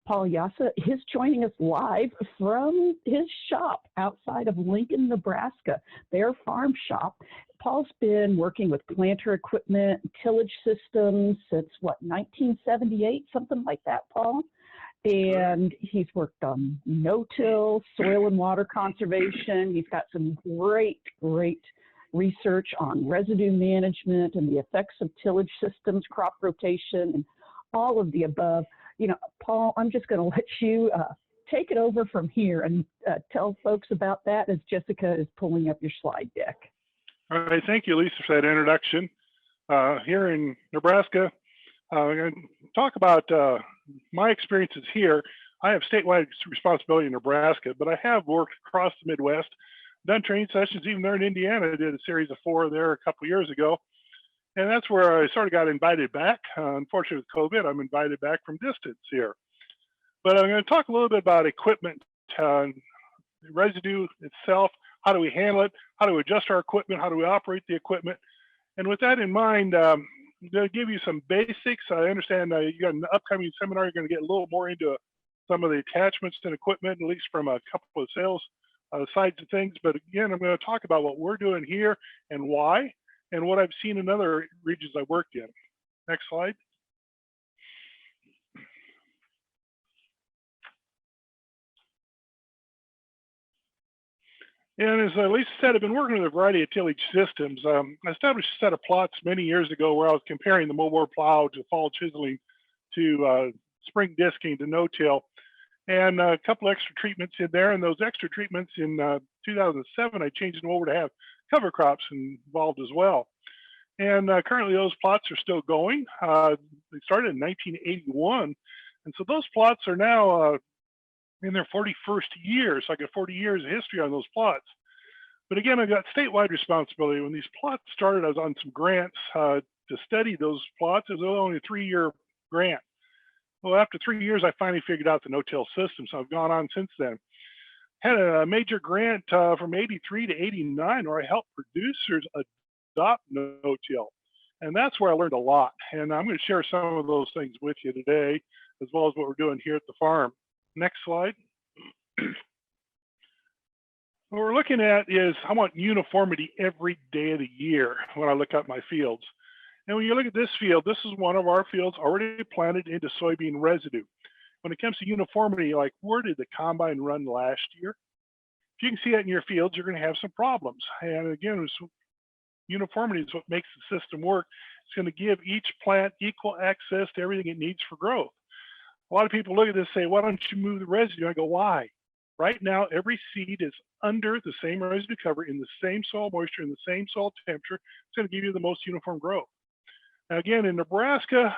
Paul Jasa is joining us live from his shop outside of Lincoln, Nebraska, their farm shop. Paul's been working with planter equipment, tillage systems since, what, 1978, something like that, Paul? And he's worked on no-till, soil and water conservation. He's got some great research on residue management and the effects of tillage systems, crop rotation, and all of the above. You know, Paul, I'm just going to let you take it over from here and tell folks about that as Jessica is pulling up your slide deck. All right, thank you, Lisa, for that introduction. Here in Nebraska, I'm going to talk about my experiences here. I have statewide responsibility in Nebraska, but I have worked across the Midwest, done training sessions, even there in Indiana. I did a series of 4 there a couple of years ago. And that's where I sort of got invited back. Unfortunately, with COVID, I'm invited back from distance here. But I'm going to talk a little bit about equipment, residue itself, how do we handle it, how do we adjust our equipment, how do we operate the equipment. And with that in mind, I'm going to give you some basics. I understand you got an upcoming seminar, you're going to get a little more into some of the attachments and equipment, at least from a couple of sales sides of things. But again, I'm going to talk about what we're doing here and why, and what I've seen in other regions I worked in. Next slide. And as Lisa said, I've been working with a variety of tillage systems. I established a set of plots many years ago where I was comparing the moldboard plow to fall chiseling to spring disking to no-till, and a couple extra treatments in there. And those extra treatments in 2007, I changed them over to have cover crops involved as well. And currently those plots are still going. They started in 1981. And so those plots are now in their 41st year. So I got 40 years of history on those plots. But again, I got statewide responsibility. When these plots started, I was on some grants to study those plots. It was only a 3-year grant. Well, after 3 years, I finally figured out the no-till system. So I've gone on since then. Had a major grant from 83 to 89 where I helped producers adopt no-till. And that's where I learned a lot. And I'm going to share some of those things with you today, as well as what we're doing here at the farm. Next slide. What we're looking at is I want uniformity every day of the year when I look at my fields. And when you look at this field, this is one of our fields already planted into soybean residue. When it comes to uniformity, like where did the combine run last year? If you can see it in your fields, you're going to have some problems. And again, uniformity is what makes the system work. It's going to give each plant equal access to everything it needs for growth. A lot of people look at this and say, why don't you move the residue? I go, why? Right now, every seed is under the same residue cover in the same soil moisture, in the same soil temperature. It's going to give you the most uniform growth. Now, again, in Nebraska,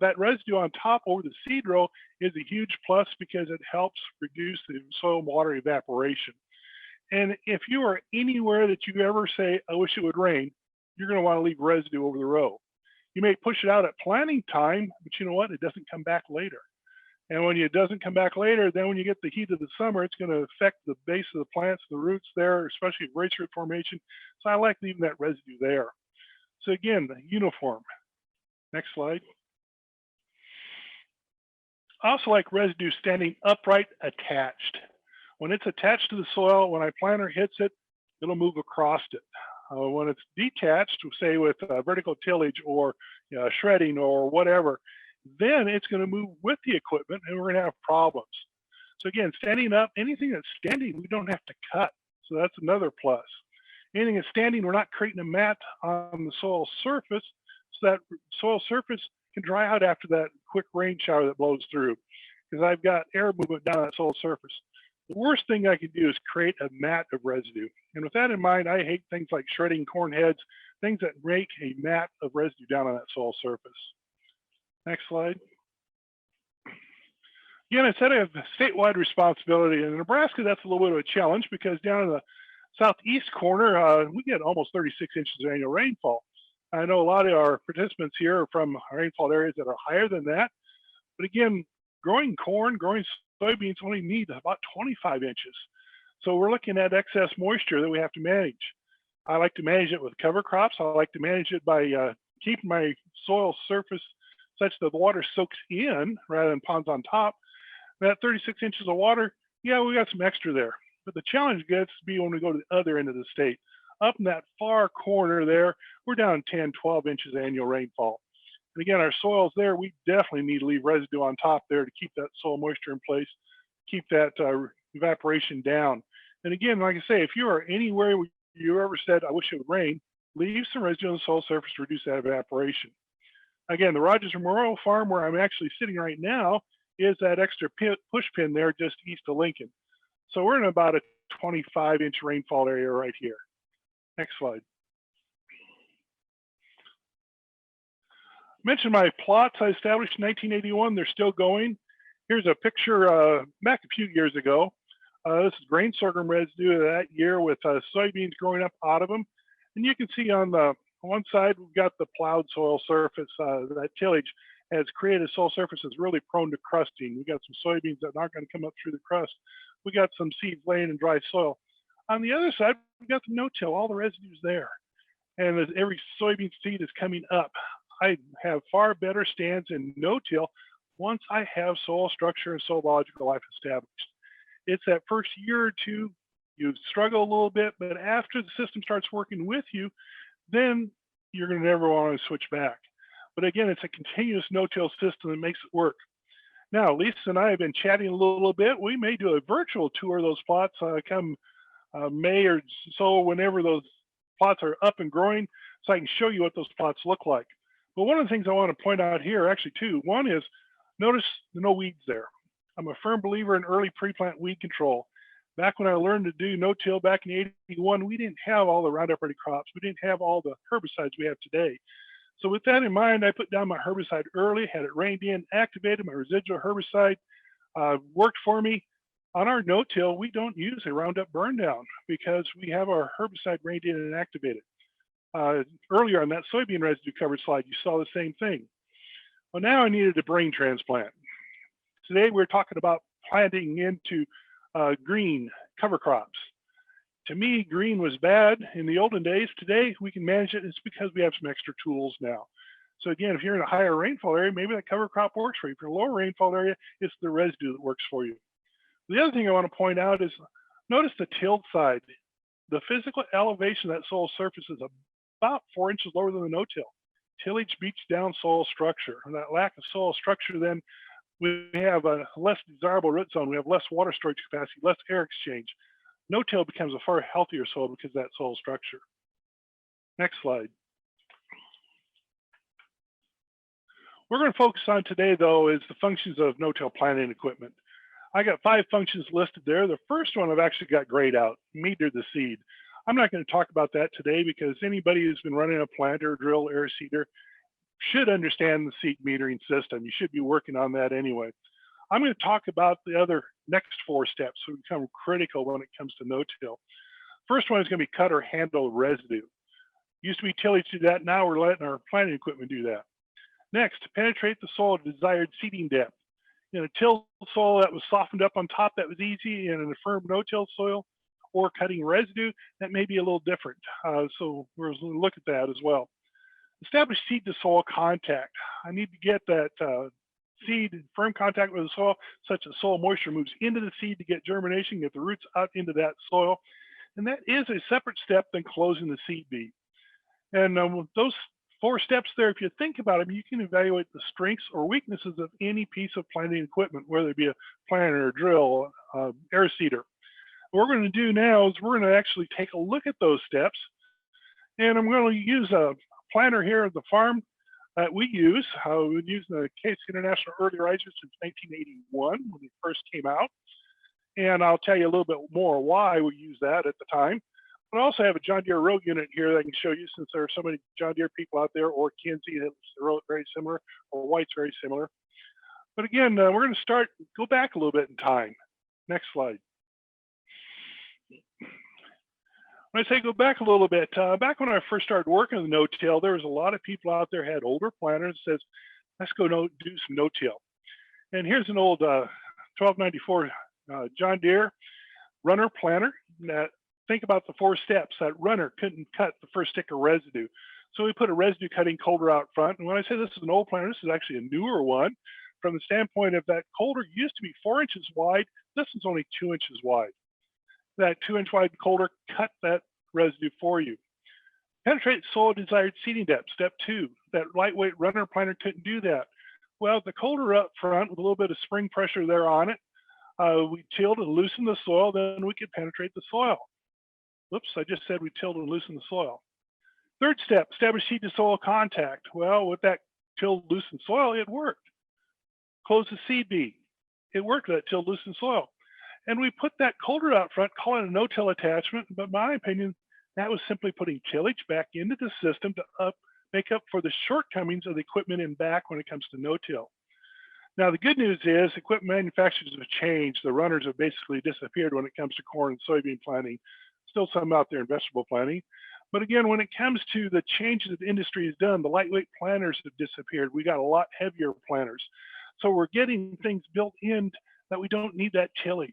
that residue on top over the seed row is a huge plus because it helps reduce the soil water evaporation. And if you are anywhere that you ever say, I wish it would rain, you're going to want to leave residue over the row. You may push it out at planting time, but you know what? It doesn't come back later. And when it doesn't come back later, then when you get the heat of the summer, it's going to affect the base of the plants, the roots there, especially race root formation. So I like leaving that residue there. So again, uniform. Next slide. I also like residue standing upright, attached. When it's attached to the soil, when a planter hits it, it'll move across it. When it's detached, say with vertical tillage or shredding or whatever, then it's going to move with the equipment and we're going to have problems. So again, standing up, anything that's standing, we don't have to cut. So that's another plus. Anything that's standing, we're not creating a mat on the soil surface, so that soil surface can dry out after that quick rain shower that blows through, because I've got air movement down that soil surface. The worst thing I can do is create a mat of residue. And with that in mind, I hate things like shredding corn heads, things that make a mat of residue down on that soil surface. Next slide. Again, I said I have statewide responsibility. In Nebraska, that's a little bit of a challenge because down in the southeast corner, we get almost 36 inches of annual rainfall. I know a lot of our participants here are from rainfall areas that are higher than that. But again, growing corn, growing soybeans only need about 25 inches. So we're looking at excess moisture that we have to manage. I like to manage it with cover crops. I like to manage it by keeping my soil surface such that the water soaks in rather than ponds on top. That 36 inches of water, yeah, we got some extra there. But the challenge gets to be when we go to the other end of the state. Up in that far corner there, we're down 10, 12 inches annual rainfall. And again, our soils there, we definitely need to leave residue on top there to keep that soil moisture in place, keep that evaporation down. And again, like I say, if you are anywhere where you ever said, I wish it would rain, leave some residue on the soil surface to reduce that evaporation. Again, the Rogers Memorial Farm where I'm actually sitting right now is that extra push pin there just east of Lincoln. So we're in about a 25-inch rainfall area right here. Next slide. Mentioned my plots I established in 1981. They're still going. Here's a picture back a few years ago. This is grain sorghum residue of that year with soybeans growing up out of them. And you can see on the one side, we've got the plowed soil surface. That tillage has created a soil surface that's really prone to crusting. We got some soybeans that aren't going to come up through the crust. We got some seeds laying in dry soil. On the other side, we got the no-till, all the residues there. And as every soybean seed is coming up, I have far better stands in no-till once I have soil structure and soil biological life established. It's that first year or two, you struggle a little bit, but after the system starts working with you, then you're going to never want to switch back. But again, it's a continuous no-till system that makes it work. Now, Lisa and I have been chatting a little bit. We may do a virtual tour of those plots come May or so, whenever those plots are up and growing, so I can show you what those plots look like. But one of the things I want to point out here, actually, too, one is notice no weeds there. I'm a firm believer in early pre-plant weed control. Back when I learned to do no-till back in '81, we didn't have all the Roundup Ready crops. We didn't have all the herbicides we have today. So with that in mind, I put down my herbicide early, had it reined in, activated my residual herbicide, worked for me. On our no-till, we don't use a Roundup burn down because we have our herbicide reined in and activated. Earlier on that soybean residue covered slide, you saw the same thing. Well, now I needed a brain transplant. Today we're talking about planting into green cover crops. To me, green was bad in the olden days. Today we can manage it. It's because we have some extra tools now. So again, if you're in a higher rainfall area, maybe that cover crop works for you. If you're in a lower rainfall area, it's the residue that works for you. The other thing I want to point out is notice the tilled side. The physical elevation of that soil surface is about 4 inches lower than the no-till. Tillage beats down soil structure. And that lack of soil structure, then we have a less desirable root zone. We have less water storage capacity, less air exchange. No-till becomes a far healthier soil because of that soil structure. Next slide. We're going to focus on today, though, is the functions of no-till planting equipment. I got 5 functions listed there. The first one I've actually got grayed out, meter the seed. I'm not going to talk about that today because anybody who's been running a planter, drill, air seeder should understand the seed metering system. You should be working on that anyway. I'm going to talk about the other next 4 steps that become critical when it comes to no-till. First one is going to be cut or handle residue. Used to be tillage to do that. Now we're letting our planting equipment do that. Next, to penetrate the soil to desired seeding depth. In a tilled soil that was softened up on top, that was easy. And in a firm no-till soil or cutting residue, that may be a little different. So we're going to look at that as well. Establish seed to soil contact. I need to get that seed in firm contact with the soil, such that soil moisture moves into the seed to get germination, get the roots out into that soil. And that is a separate step than closing the seed bead. And those 4 steps there, if you think about them, you can evaluate the strengths or weaknesses of any piece of planting equipment, whether it be a planter, a drill, air seeder. What we're going to do now is we're going to actually take a look at those steps. And I'm going to use a planter here at the farm that we use. We've been using the Case International Early Risers since 1981 when it first came out. And I'll tell you a little bit more why we use that at the time. But I also have a John Deere Rogue unit here that I can show you since there are so many John Deere people out there, or Kinsey, that's very similar, or White's very similar. But again, we're going to go back a little bit in time. Next slide. When I say go back a little bit, back when I first started working with no-till, there was a lot of people out there had older planters that says, let's go do some no-till. And here's an old 1294 John Deere runner planter. That, think about the 4 steps. That runner couldn't cut the first stick of residue. So we put a residue cutting coulter out front. And when I say this is an old planter, this is actually a newer one. from the standpoint of that coulter used to be 4 inches wide. This is only 2 inches wide. That 2-inch wide coulter cut that residue for you. Penetrate soil desired seeding depth, step 2. That lightweight runner planter couldn't do that. Well, the coulter up front with a little bit of spring pressure there on it, we tilled and loosened the soil, then we could penetrate the soil. Whoops, I just said we tilled and loosened the soil. Third step, establish seed to soil contact. Well, with that tilled loosened soil, it worked. Close the seed bee. It worked, that tilled loosened soil. And we put that coulter out front, call it a no-till attachment, but in my opinion, that was simply putting tillage back into the system to make up for the shortcomings of the equipment in back when it comes to no-till. Now, the good news is equipment manufacturers have changed. The runners have basically disappeared when it comes to corn and soybean planting. Still some out there in vegetable planting. But again, when it comes to the changes that the industry has done, the lightweight planters have disappeared. We got a lot heavier planters. So we're getting things built in that we don't need that tillage.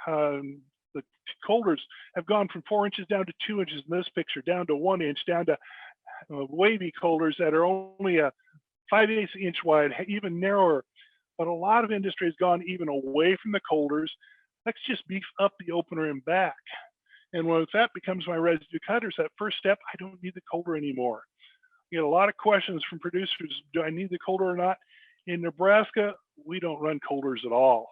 The coulters have gone from 4 inches down to 2 inches in this picture, down to 1 inch, down to wavy coulters that are only a 5/8 inch wide, even narrower. But a lot of industry has gone even away from the coulters. Let's just beef up the opener and back. And once that becomes my residue cutters, that first step, I don't need the coulter anymore. You get a lot of questions from producers, do I need the coulter or not? In Nebraska, we don't run coulters at all.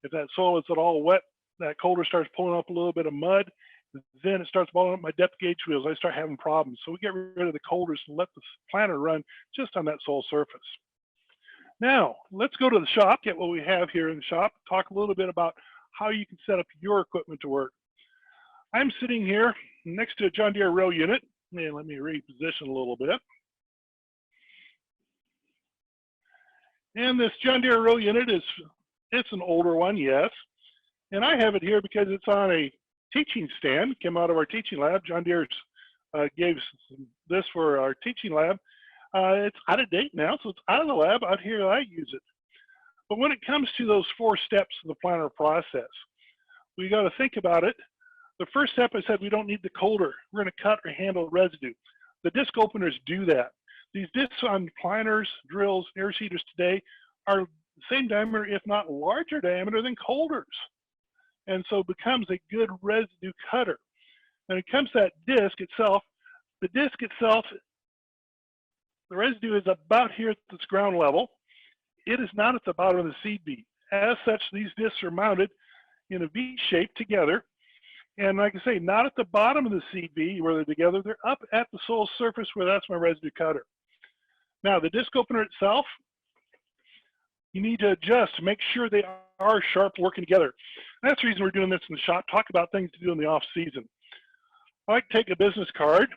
If that soil is at all wet, that coulter starts pulling up a little bit of mud, then it starts balling up my depth gauge wheels. I start having problems. So we get rid of the coulters and let the planter run just on that soil surface. Now, let's go to the shop, get what we have here in the shop, talk a little bit about how you can set up your equipment to work. I'm sitting here next to a John Deere row unit, and let me reposition a little bit. And this John Deere row unit it's an older one, yes. And I have it here because it's on a teaching stand, came out of our teaching lab. John Deere gave this for our teaching lab. It's out of date now, so it's out of the lab. Out here, I use it. But when it comes to those 4 steps of the planter process, we got to think about it. The first step, I said we don't need the coulter. We're going to cut or handle residue. The disc openers do that. These discs on planters, drills, air seeders today are the same diameter, if not larger diameter than coulters. And so it becomes a good residue cutter. When it comes to that disc itself, the residue is about here at this ground level. It is not at the bottom of the seed bee. As such, these discs are mounted in a V shape together. And like I say, not at the bottom of the seed bee where they're together, they're up at the soil surface where that's my residue cutter. Now, the disc opener itself, you need to adjust to make sure they are sharp working together. And that's the reason we're doing this in the shop, talk about things to do in the off season. I like to take a business card,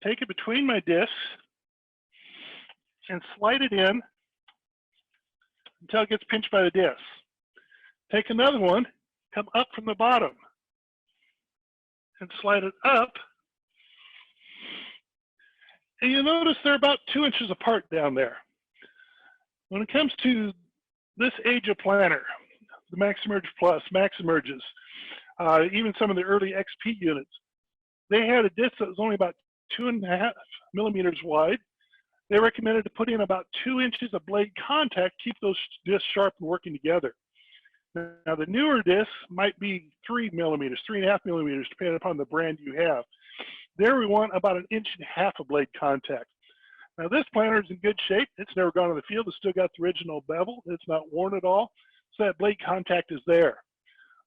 take it between my discs, and slide it in until it gets pinched by the disc. Take another one, come up from the bottom, and slide it up. And you'll notice they're about 2 inches apart down there. When it comes to this age of planter, the Maximerge Plus, Maximerges, even some of the early XP units, they had a disc that was only about 2.5 millimeters wide. They recommended to put in about 2 inches of blade contact, keep those discs sharp and working together. Now, the newer discs might be 3 millimeters, 3.5 millimeters, depending upon the brand you have. There we want about 1.5 inches of blade contact. Now, this planter is in good shape. It's never gone in the field. It's still got the original bevel. It's not worn at all. So that blade contact is there.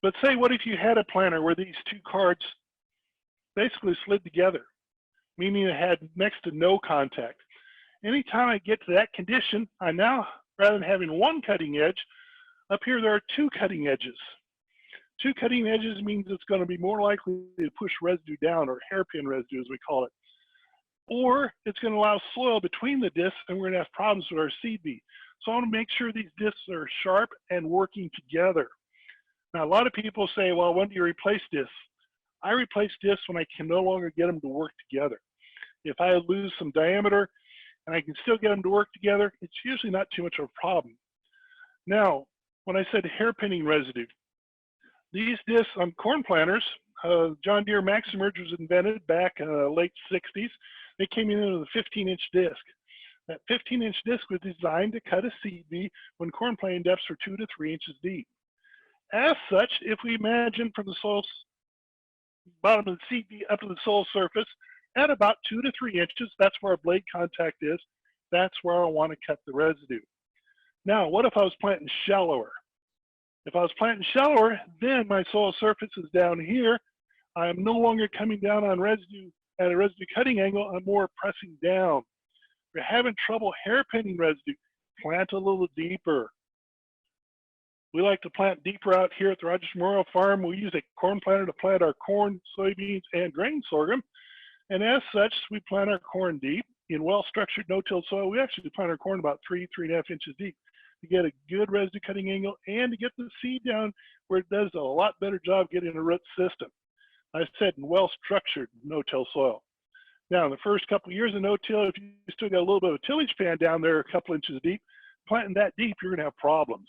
But say, what if you had a planter where these 2 cards basically slid together, meaning it had next to no contact? Anytime I get to that condition, I now, rather than having 1 cutting edge, up here there are 2 cutting edges. 2 cutting edges means it's going to be more likely to push residue down, or hairpin residue as we call it. Or it's going to allow soil between the discs, and we're going to have problems with our seed bee. So I want to make sure these discs are sharp and working together. Now, a lot of people say, well, when do you replace discs? I replace discs when I can no longer get them to work together. If I lose some diameter and I can still get them to work together, it's usually not too much of a problem. Now, when I said hairpinning residue, these discs on corn planters, John Deere Maximerge was invented back in the late 60s. They came in with a 15-inch disc. That 15-inch disc was designed to cut a seed bee when corn planting depths were 2 to 3 inches deep. As such, if we imagine from the soil bottom of the seed bee up to the soil surface at about 2 to 3 inches, that's where our blade contact is. That's where I want to cut the residue. Now, what if I was planting shallower? If I was planting shallower, then my soil surface is down here. I am no longer coming down on residue at a residue cutting angle. I'm more pressing down. If you're having trouble hairpinning residue, plant a little deeper. We like to plant deeper out here at the Rogers Memorial Farm. We use a corn planter to plant our corn, soybeans, and grain sorghum. And as such, we plant our corn deep. In well-structured no-till soil, we actually plant our corn about 3.5 inches deep to get a good residue cutting angle and to get the seed down where it does a lot better job getting a root system. I said in well-structured no-till soil. Now, in the first couple of years of no-till, if you still got a little bit of a tillage pan down there a couple inches deep, planting that deep, you're gonna have problems.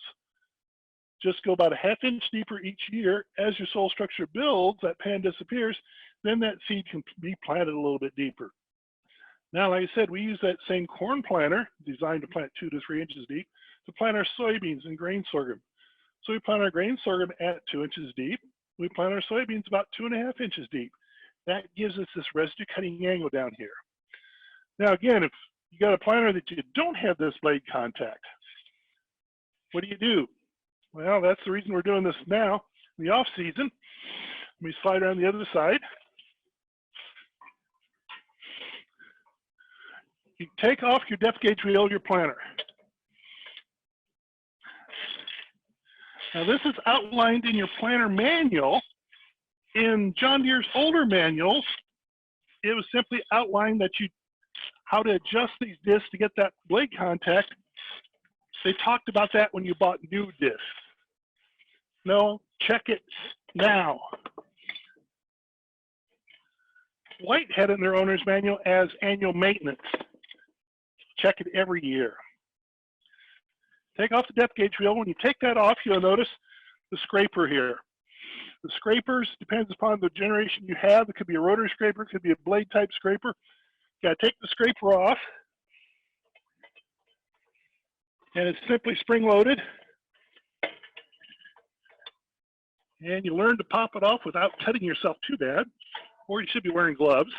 Just go about a ½ inch deeper each year. As your soil structure builds, that pan disappears, then that seed can be planted a little bit deeper. Now, like I said, we use that same corn planter designed to plant 2 to 3 inches deep to plant our soybeans and grain sorghum. So we plant our grain sorghum at 2 inches deep. We plant our soybeans about 2.5 inches deep. That gives us this residue cutting angle down here. Now, again, if you got a planter that you don't have this blade contact, what do? Well, that's the reason we're doing this now in the off season. Let me slide around the other side. You take off your depth gauge wheel of your planter. Now, this is outlined in your planter manual. In John Deere's older manuals, it was simply outlined that how to adjust these discs to get that blade contact. They talked about that when you bought new discs. No, check it now. White had it in their owner's manual as annual maintenance. Check it every year. Take off the depth gauge wheel. When you take that off, you'll notice the scraper here. The scrapers depends upon the generation you have. It could be a rotary scraper, it could be a blade type scraper. You gotta take the scraper off. And it's simply spring loaded. And you learn to pop it off without cutting yourself too bad, or you should be wearing gloves.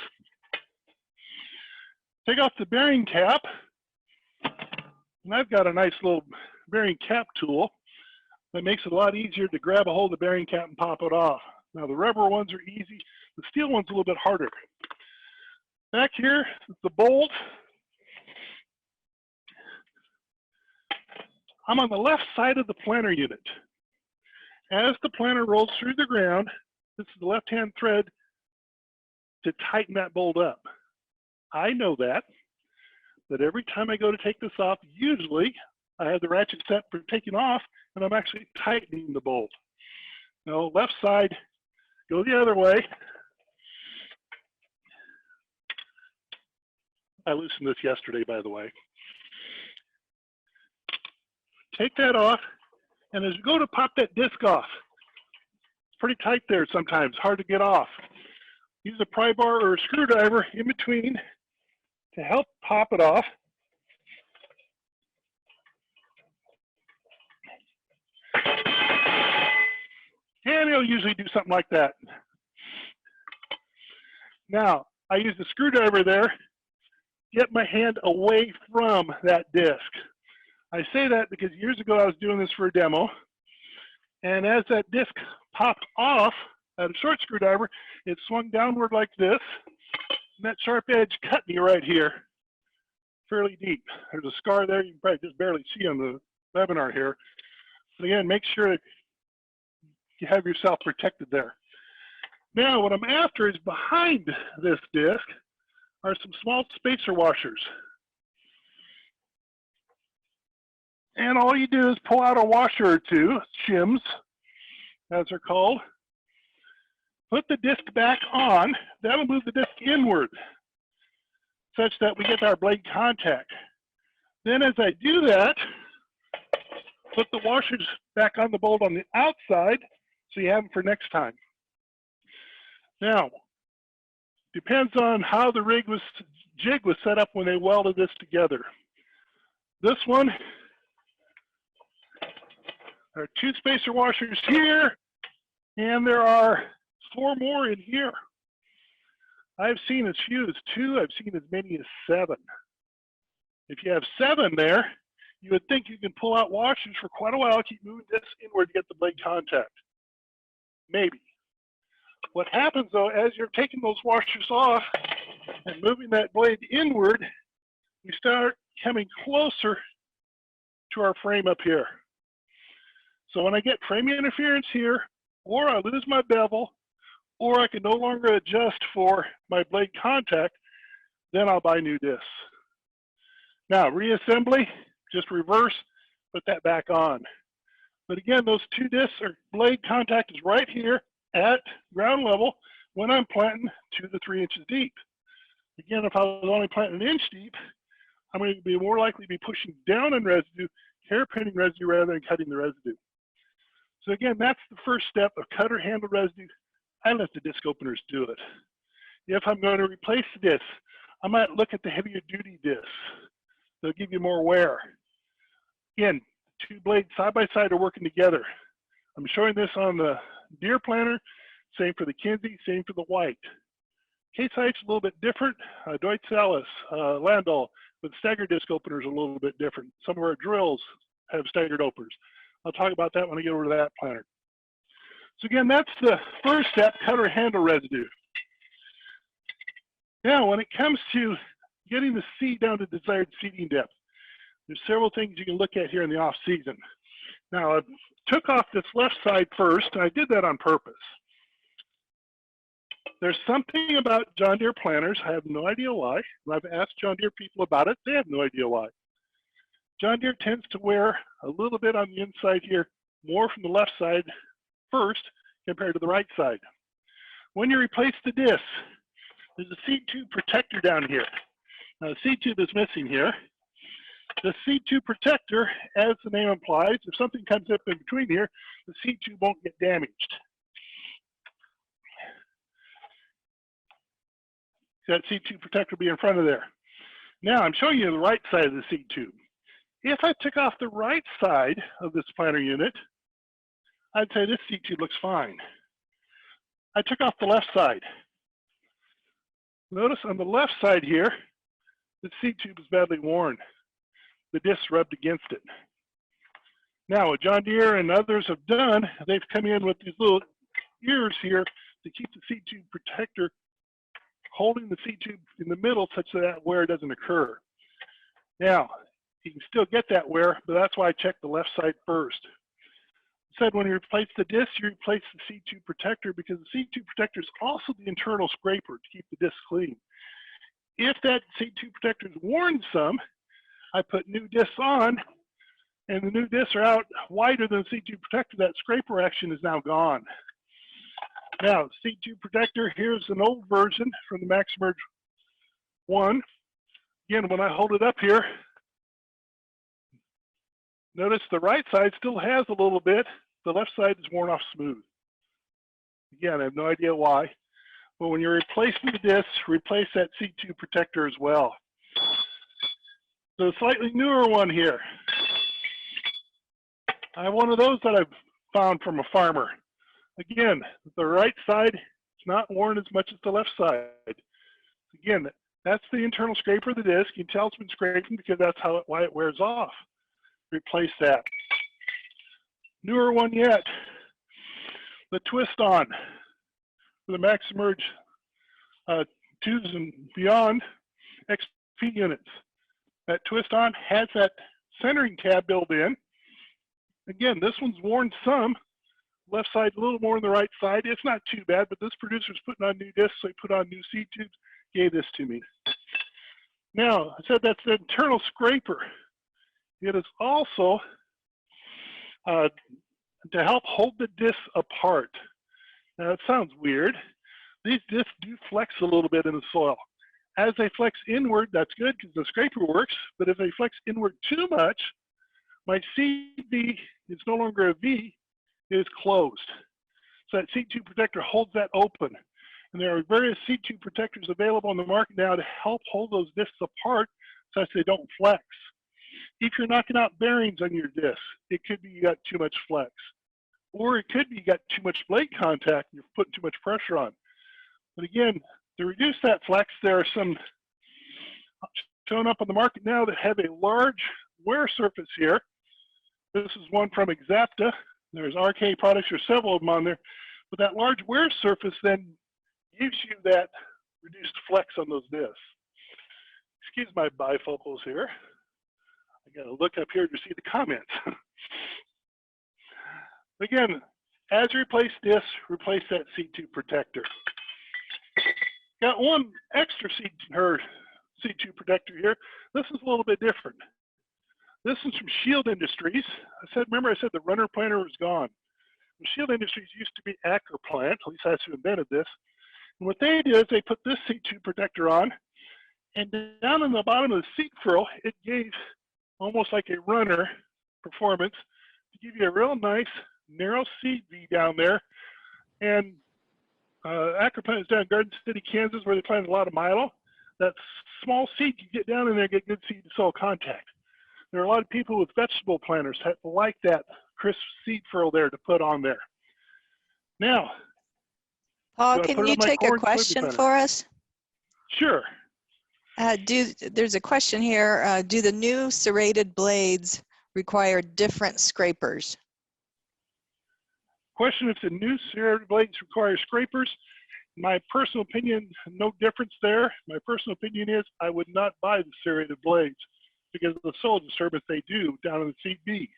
Take off the bearing cap. And I've got a nice little bearing cap tool that makes it a lot easier to grab a hold of the bearing cap and pop it off. Now the rubber ones are easy, the steel one's a little bit harder. Back here is the bolt. I'm on the left side of the planter unit. As the planter rolls through the ground, this is the left-hand thread to tighten that bolt up. I know that, but every time I go to take this off, usually I have the ratchet set for taking off, and I'm actually tightening the bolt. Now, left side, go the other way. I loosened this yesterday, by the way. Take that off, and as you go to pop that disc off, it's pretty tight there sometimes, hard to get off. Use a pry bar or a screwdriver in between to help pop it off. And it'll usually do something like that. Now, I use the screwdriver there, get my hand away from that disc. I say that because years ago I was doing this for a demo, and as that disc popped off at a short screwdriver, it swung downward like this, and that sharp edge cut me right here, fairly deep. There's a scar there you can probably just barely see on the webinar here. But again, make sure you have yourself protected there. Now, what I'm after is behind this disc are some small spacer washers. And all you do is pull out a washer or two, shims, as they're called. Put the disc back on. That'll move the disc inward, such that we get our blade contact. Then as I do that, put the washers back on the bolt on the outside, so you have them for next time. Now, depends on how the jig was set up when they welded this together. This one, there are 2 spacer washers here, and there are 4 more in here. I've seen as few as 2, I've seen as many as 7. If you have 7 there, you would think you can pull out washers for quite a while, keep moving this inward to get the blade contact. Maybe. What happens though, as you're taking those washers off and moving that blade inward, we start coming closer to our frame up here. So when I get frame interference here, or I lose my bevel, or I can no longer adjust for my blade contact, then I'll buy new discs. Now, reassembly, just reverse, put that back on. But again, those 2 discs or blade contact is right here at ground level when I'm planting 2 to 3 inches deep. Again, if I was only planting 1 inch deep, I'm going to be more likely to be pushing down on residue, hairpinning residue rather than cutting the residue. So again, that's the first step of cutter handle residue. I let the disc openers do it. If I'm going to replace the disc, I might look at the heavier duty discs. They'll give you more wear. Again, 2 blades side by side are working together. I'm showing this on the deer planter, same for the Kinsey, same for the white. Case height's a little bit different. Deutsch Salis, Landau, with staggered disc openers a little bit different. Some of our drills have staggered openers. I'll talk about that when I get over to that planter. So again, that's the first step, cutter handle residue. Now, when it comes to getting the seed down to desired seeding depth, there's several things you can look at here in the off season. Now, I took off this left side first, and I did that on purpose. There's something about John Deere planters, I have no idea why. I've asked John Deere people about it, they have no idea why. John Deere tends to wear a little bit on the inside here, more from the left side first compared to the right side. When you replace the disc, there's a seed tube protector down here. Now the seed tube is missing here. The seed tube protector, as the name implies, if something comes up in between here, the seed tube won't get damaged. That seed tube protector will be in front of there. Now I'm showing you the right side of the seed tube. If I took off the right side of this planter unit, I'd say this seed tube looks fine. I took off the left side. Notice on the left side here, the seed tube is badly worn. The disc rubbed against it. Now, what John Deere and others have done, they've come in with these little ears here to keep the seed tube protector holding the seed tube in the middle such that wear doesn't occur. Now, you can still get that wear, but that's why I checked the left side first. I said when you replace the disc, you replace the seed tube protector because the seed tube protector is also the internal scraper to keep the disc clean. If that seed tube protector is worn some, I put new discs on, and the new discs are out wider than the seed tube protector. That scraper action is now gone. Now, seed tube protector, here's an old version from the MaxMerge 1. Again, when I hold it up here, notice the right side still has a little bit. The left side is worn off smooth. Again, I have no idea why. But when you're replacing the discs, replace that seed tube protector as well. So a slightly newer one here. I have one of those that I've found from a farmer. Again, the right side is not worn as much as the left side. Again, that's the internal scraper of the disc. You can tell it's been scraping because that's why it wears off. Replace that. Newer one yet, the twist on for the MaxMerge 2s and beyond XP units. That twist on has that centering tab built in. Again, this one's worn some. Left side a little more than the right side. It's not too bad, but this producer's putting on new discs, so he put on new seed tubes, gave this to me. Now, I said that's the internal scraper. It is also to help hold the discs apart. Now, it sounds weird. These discs do flex a little bit in the soil. As they flex inward, that's good because the scraper works, but if they flex inward too much, my CV is no longer a V, it is closed. So that seed tube protector holds that open. And there are various seed tube protectors available on the market now to help hold those discs apart such they don't flex. if you're knocking out bearings on your disc, it could be you got too much flex. Or it could be you got too much blade contact and you're putting too much pressure on. But again, to reduce that flex, there are some shown up on the market now that have a large wear surface here. This is one from Exapta. There's RK products, there's several of them on there. But that large wear surface then gives you that reduced flex on those discs. Excuse my bifocals here. I gotta look up here to see the comments. Again, as you replace discs, replace that C2 protector. Got one extra C2 protector here. This is a little bit different. This is from Shield Industries. Remember I said the runner planter was gone. Well, Shield Industries used to be Ackerplant, at least that's who invented this. And what they did is they put this C2 protector on, and down in the bottom of the seat furl, it gave almost like a runner performance to give you a real nice narrow seat V down there. And Ackerplant is down in Garden City, Kansas, where they plant a lot of milo. That small seat, you get down in there and get good seed to soil contact. There are a lot of people with vegetable planters that like that crisp seed furl there to put on there. Now, Paul, can you take a question for us? Sure. There's a question here. Do the new serrated blades require different scrapers? Question if the new serrated blades require scrapers. My personal opinion, no difference there. My personal opinion is I would not buy the serrated blades because of the soil disturbance they do down in the seed B.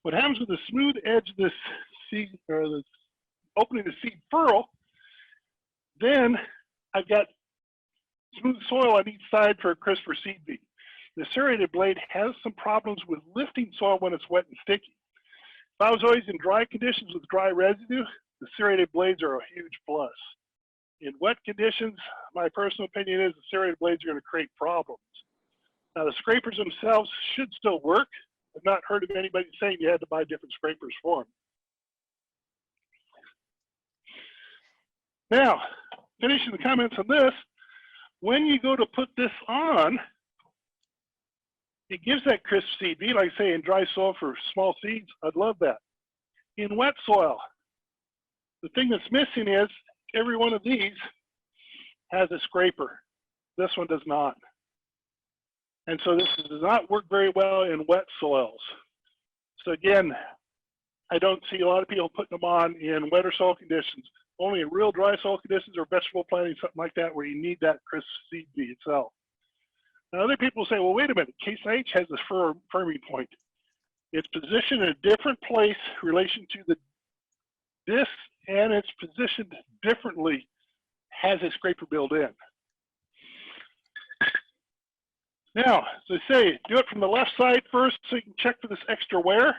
What happens with the smooth edge of this seed, or the opening of the seed furl, then I've got smooth soil on each side for a crisper seed B. The serrated blade has some problems with lifting soil when it's wet and sticky. If I was always in dry conditions with dry residue, the serrated blades are a huge plus. In wet conditions, my personal opinion is the serrated blades are going to create problems. Now, the scrapers themselves should still work. I've not heard of anybody saying you had to buy different scrapers for them. Now, finishing the comments on this, when you go to put this on, it gives that crisp seed V, like I say, in dry soil for small seeds. I'd love that. In wet soil, the thing that's missing is every one of these has a scraper. This one does not. And so this does not work very well in wet soils. So again, I don't see a lot of people putting them on in wetter soil conditions. Only in real dry soil conditions or vegetable planting, something like that, where you need that crisp seed V itself. Now, other people say, well, wait a minute, Case IH has this firming point. It's positioned in a different place in relation to the disc, and it's positioned differently, has a scraper built in. Now, as I say, do it from the left side first so you can check for this extra wear.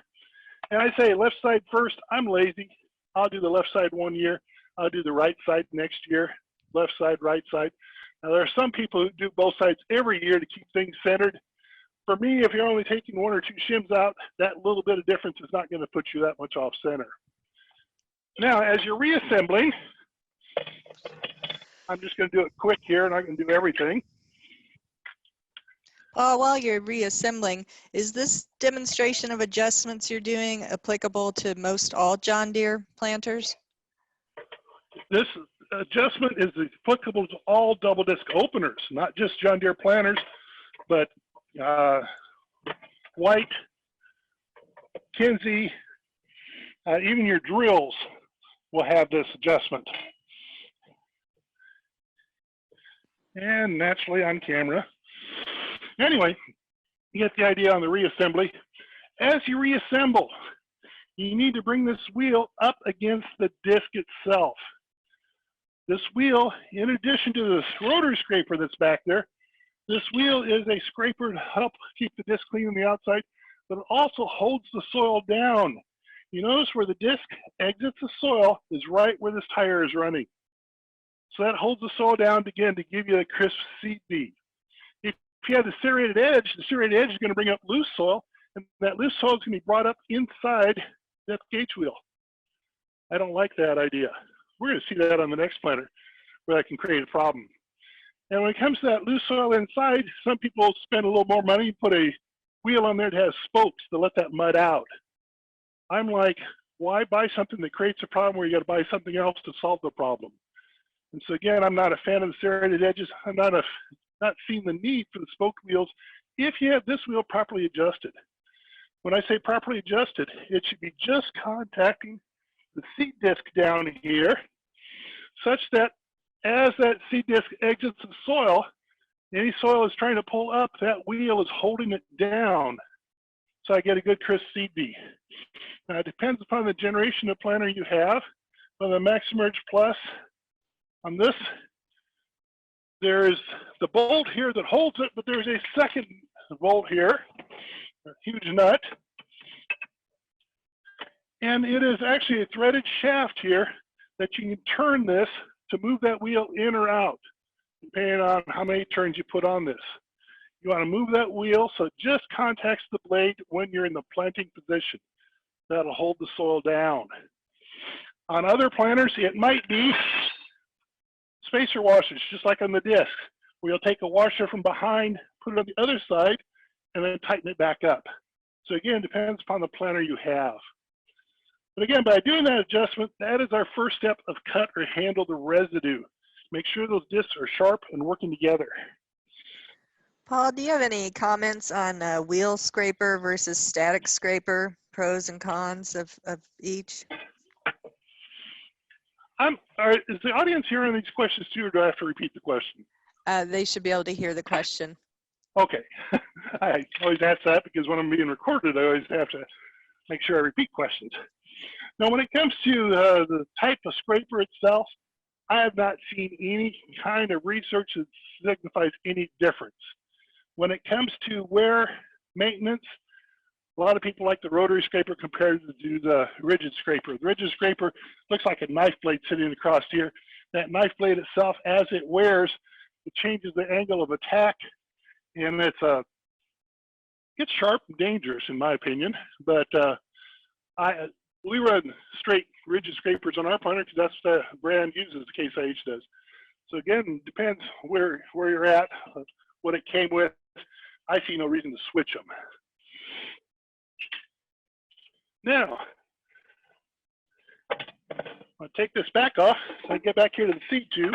And I say left side first. I'm lazy. I'll do the left side 1 year. I'll do the right side next year. Left side, right side. Now, there are some people who do both sides every year to keep things centered. For me, if you're only taking 1 or 2 shims out, that little bit of difference is not going to put you that much off center. Now, as you're reassembling, I'm just going to do it quick here, and I'm going to do everything. While you're reassembling, is this demonstration of adjustments you're doing applicable to most all John Deere planters? This adjustment is applicable to all double disc openers, not just John Deere planters, but White, Kinsey, even your drills will have this adjustment. And naturally on camera. Anyway, you get the idea on the reassembly. As you reassemble, you need to bring this wheel up against the disc itself. This wheel, in addition to this rotary scraper that's back there, this wheel is a scraper to help keep the disc clean on the outside, but it also holds the soil down. You notice where the disc exits the soil is right where this tire is running. So that holds the soil down again to give you a crisp seed bead. If you have the serrated edge is going to bring up loose soil, and that loose soil is going to be brought up inside that gauge wheel. I don't like that idea. We're going to see that on the next planter where that can create a problem. And when it comes to that loose soil inside, some people spend a little more money and put a wheel on there that has spokes to let that mud out. I'm like, why buy something that creates a problem where you got to buy something else to solve the problem? And so again, I'm not a fan of the serrated edges. I'm not seeing the need for the spoke wheels if you have this wheel properly adjusted. When I say properly adjusted, it should be just contacting the seed disc down here, such that as that seed disc exits the soil, any soil is trying to pull up, that wheel is holding it down, so I get a good crisp seed bee. Now, it depends upon the generation of planter you have. On the MaxiMerge Plus, on this, there's the bolt here that holds it, but there's a second bolt here, a huge nut. And it is actually a threaded shaft here that you can turn this to move that wheel in or out, depending on how many turns you put on this. You want to move that wheel so it just contacts the blade when you're in the planting position. That'll hold the soil down. On other planters, it might be spacer washers, just like on the disc, where you'll take a washer from behind, put it on the other side, and then tighten it back up. So again, it depends upon the planter you have. But again, by doing that adjustment, that is our first step of cut or handle the residue. Make sure those discs are sharp and working together. Paul, do you have any comments on wheel scraper versus static scraper, pros and cons of each? Is the audience hearing these questions too, or do I have to repeat the question? They should be able to hear the question. Okay. I always ask that because when I'm being recorded, I always have to make sure I repeat questions. Now, when it comes to the type of scraper itself, I have not seen any kind of research that signifies any difference. When it comes to wear maintenance, a lot of people like the rotary scraper compared to the rigid scraper. The rigid scraper looks like a knife blade sitting across here. That knife blade itself, as it wears, it changes the angle of attack, and it's sharp and dangerous in my opinion. But we run straight rigid scrapers on our planter because that's the brand uses, the Case IH does. So again, it depends where you're at, what it came with. I see no reason to switch them. Now, I'll take this back off so I get back here to the seed tube.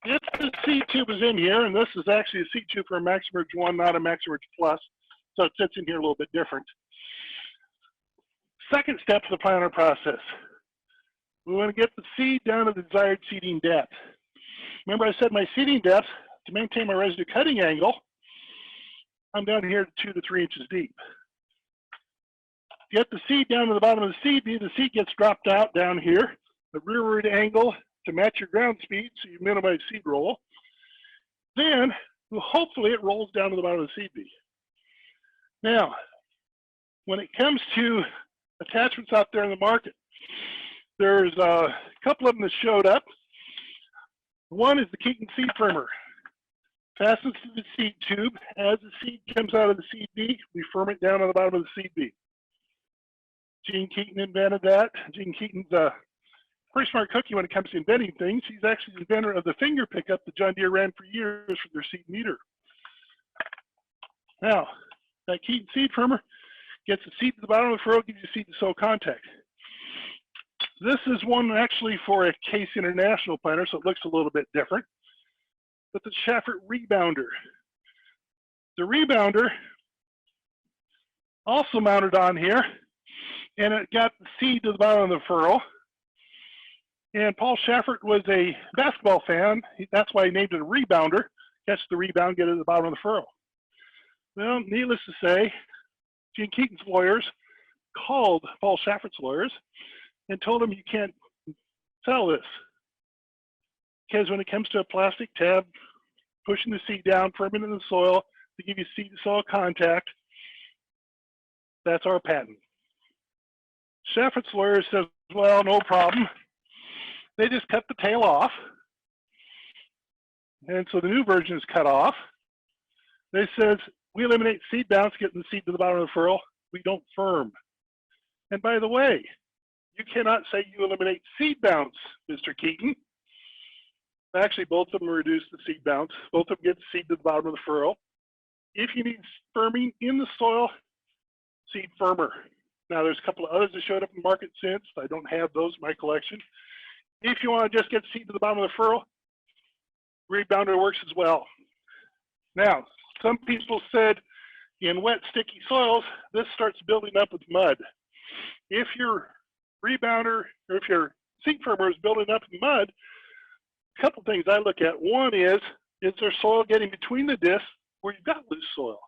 If the seed tube is in here, and this is actually a seed tube for a MaxiMerge 1, not a MaxiMerge Plus, so it sits in here a little bit different. Second step of the planter process. We want to get the seed down to the desired seeding depth. Remember I said my seeding depth, to maintain my residue cutting angle, I'm down here 2 to 3 inches deep. Get the seed down to the bottom of the seed bee, the seed gets dropped out down here, the rearward angle to match your ground speed so you minimize seed roll. Then, hopefully it rolls down to the bottom of the seed bee. Now, when it comes to attachments out there in the market, there's a couple of them that showed up. One is the Keaton seed firmer. Fastens to the seed tube. As the seed comes out of the seed bee, we firm it down on the bottom of the seed bee. Gene Keaton invented that. Gene Keaton's a pretty smart cookie when it comes to inventing things. He's actually the inventor of the finger pickup that John Deere ran for years for their seed meter. Now, that Keaton seed firmer gets the seed to the bottom of the furrow, gives you seed to soil contact. This is one actually for a Case International planter, so it looks a little bit different. But the Shaffer Rebounder. The Rebounder also mounted on here, and it got the seed to the bottom of the furrow. And Paul Shaffer was a basketball fan. That's why he named it a rebounder. Catch the rebound, get it to the bottom of the furrow. Well, needless to say, Gene Keaton's lawyers called Paul Shaffer's lawyers and told him you can't sell this. Because when it comes to a plastic tab, pushing the seed down, firming in the soil to give you seed to soil contact, that's our patent. Shaffer's lawyer says, well, no problem. They just cut the tail off. And so the new version is cut off. They says, we eliminate seed bounce, getting the seed to the bottom of the furrow. We don't firm. And by the way, you cannot say you eliminate seed bounce, Mr. Keaton. Actually, both of them reduce the seed bounce. Both of them get the seed to the bottom of the furrow. If you need firming in the soil, seed firmer. Now there's a couple of others that showed up in the market since. I don't have those in my collection. If you want to just get seed to the bottom of the furrow, rebounder works as well. Now, some people said in wet, sticky soils, this starts building up with mud. If your rebounder, or if your seed firmer is building up in mud, a couple things I look at. One is there soil getting between the discs where you've got loose soil?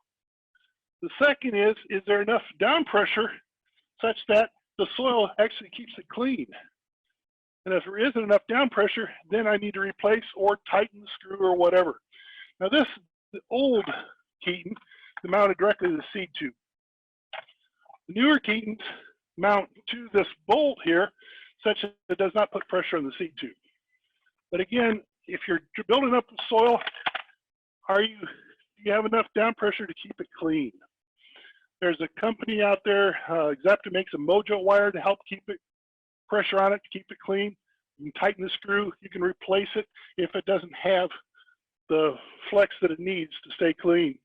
The second is there enough down pressure such that the soil actually keeps it clean? And if there isn't enough down pressure, then I need to replace or tighten the screw or whatever. Now this is the old Keaton mounted directly to the seed tube. The newer Keatons mount to this bolt here such that it does not put pressure on the seed tube. But again, if you're building up the soil, do you have enough down pressure to keep it clean? There's a company out there, Exapta makes a Mojo wire to help keep it pressure on it to keep it clean. You can tighten the screw, you can replace it if it doesn't have the flex that it needs to stay clean.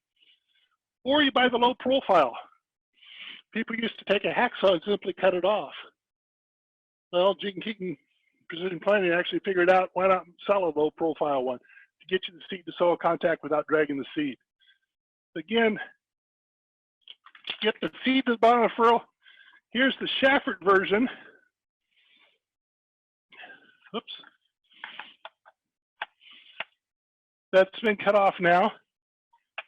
Or you buy the low profile. People used to take a hacksaw and simply cut it off. Well, Keaton Precision Planting actually figured out why not sell a low profile one to get you the seed to soil contact without dragging the seed. Again, get the seed to the bottom of the furrow. Here's the Shaffer version. Oops. That's been cut off now.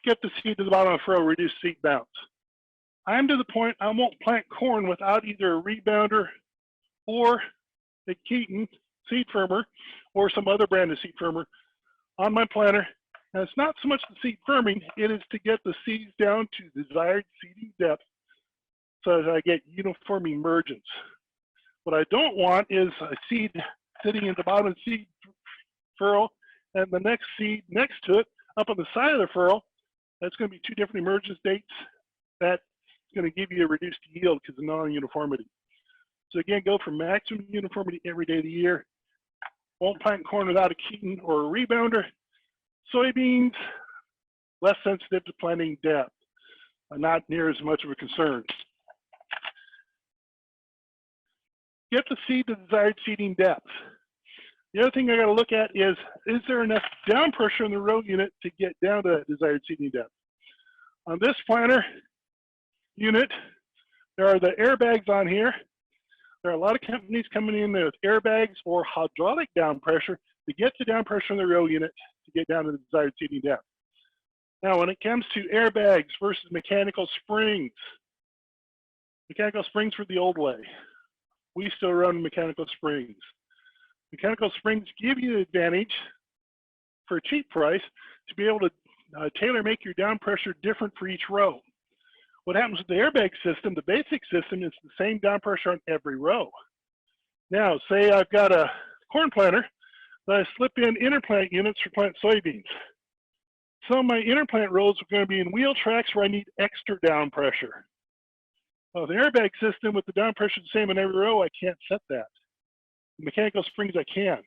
Get the seed to the bottom of the furrow, reduce seed bounce. I'm to the point I won't plant corn without either a rebounder or a Keaton seed firmer or some other brand of seed firmer on my planter. And it's not so much the seed firming, it is to get the seeds down to desired seeding depth so that I get uniform emergence. What I don't want is a seed sitting in the bottom of the seed furrow and the next seed next to it up on the side of the furrow. That's going to be two different emergence dates. That's going to give you a reduced yield because of non-uniformity. So again, go for maximum uniformity every day of the year. Won't plant corn without a Keaton or a rebounder. Soybeans, less sensitive to planting depth, not near as much of a concern. Get the seed to desired seeding depth. The other thing I got to look at is there enough down pressure in the row unit to get down to that desired seeding depth? On this planter unit, there are the airbags on here. There are a lot of companies coming in there with airbags or hydraulic down pressure to get the down pressure in the row unit to get down to the desired seeding depth. Now, when it comes to airbags versus mechanical springs were the old way. We still run mechanical springs. Mechanical springs give you the advantage for a cheap price to be able to tailor make your down pressure different for each row. What happens with the airbag system, the basic system, is the same down pressure on every row. Now, say I've got a corn planter that I slip in interplant units for plant soybeans. Some of my interplant rows are going to be in wheel tracks where I need extra down pressure. Well, the airbag system with the down pressure the same in every row, I can't set that. The mechanical springs, I can.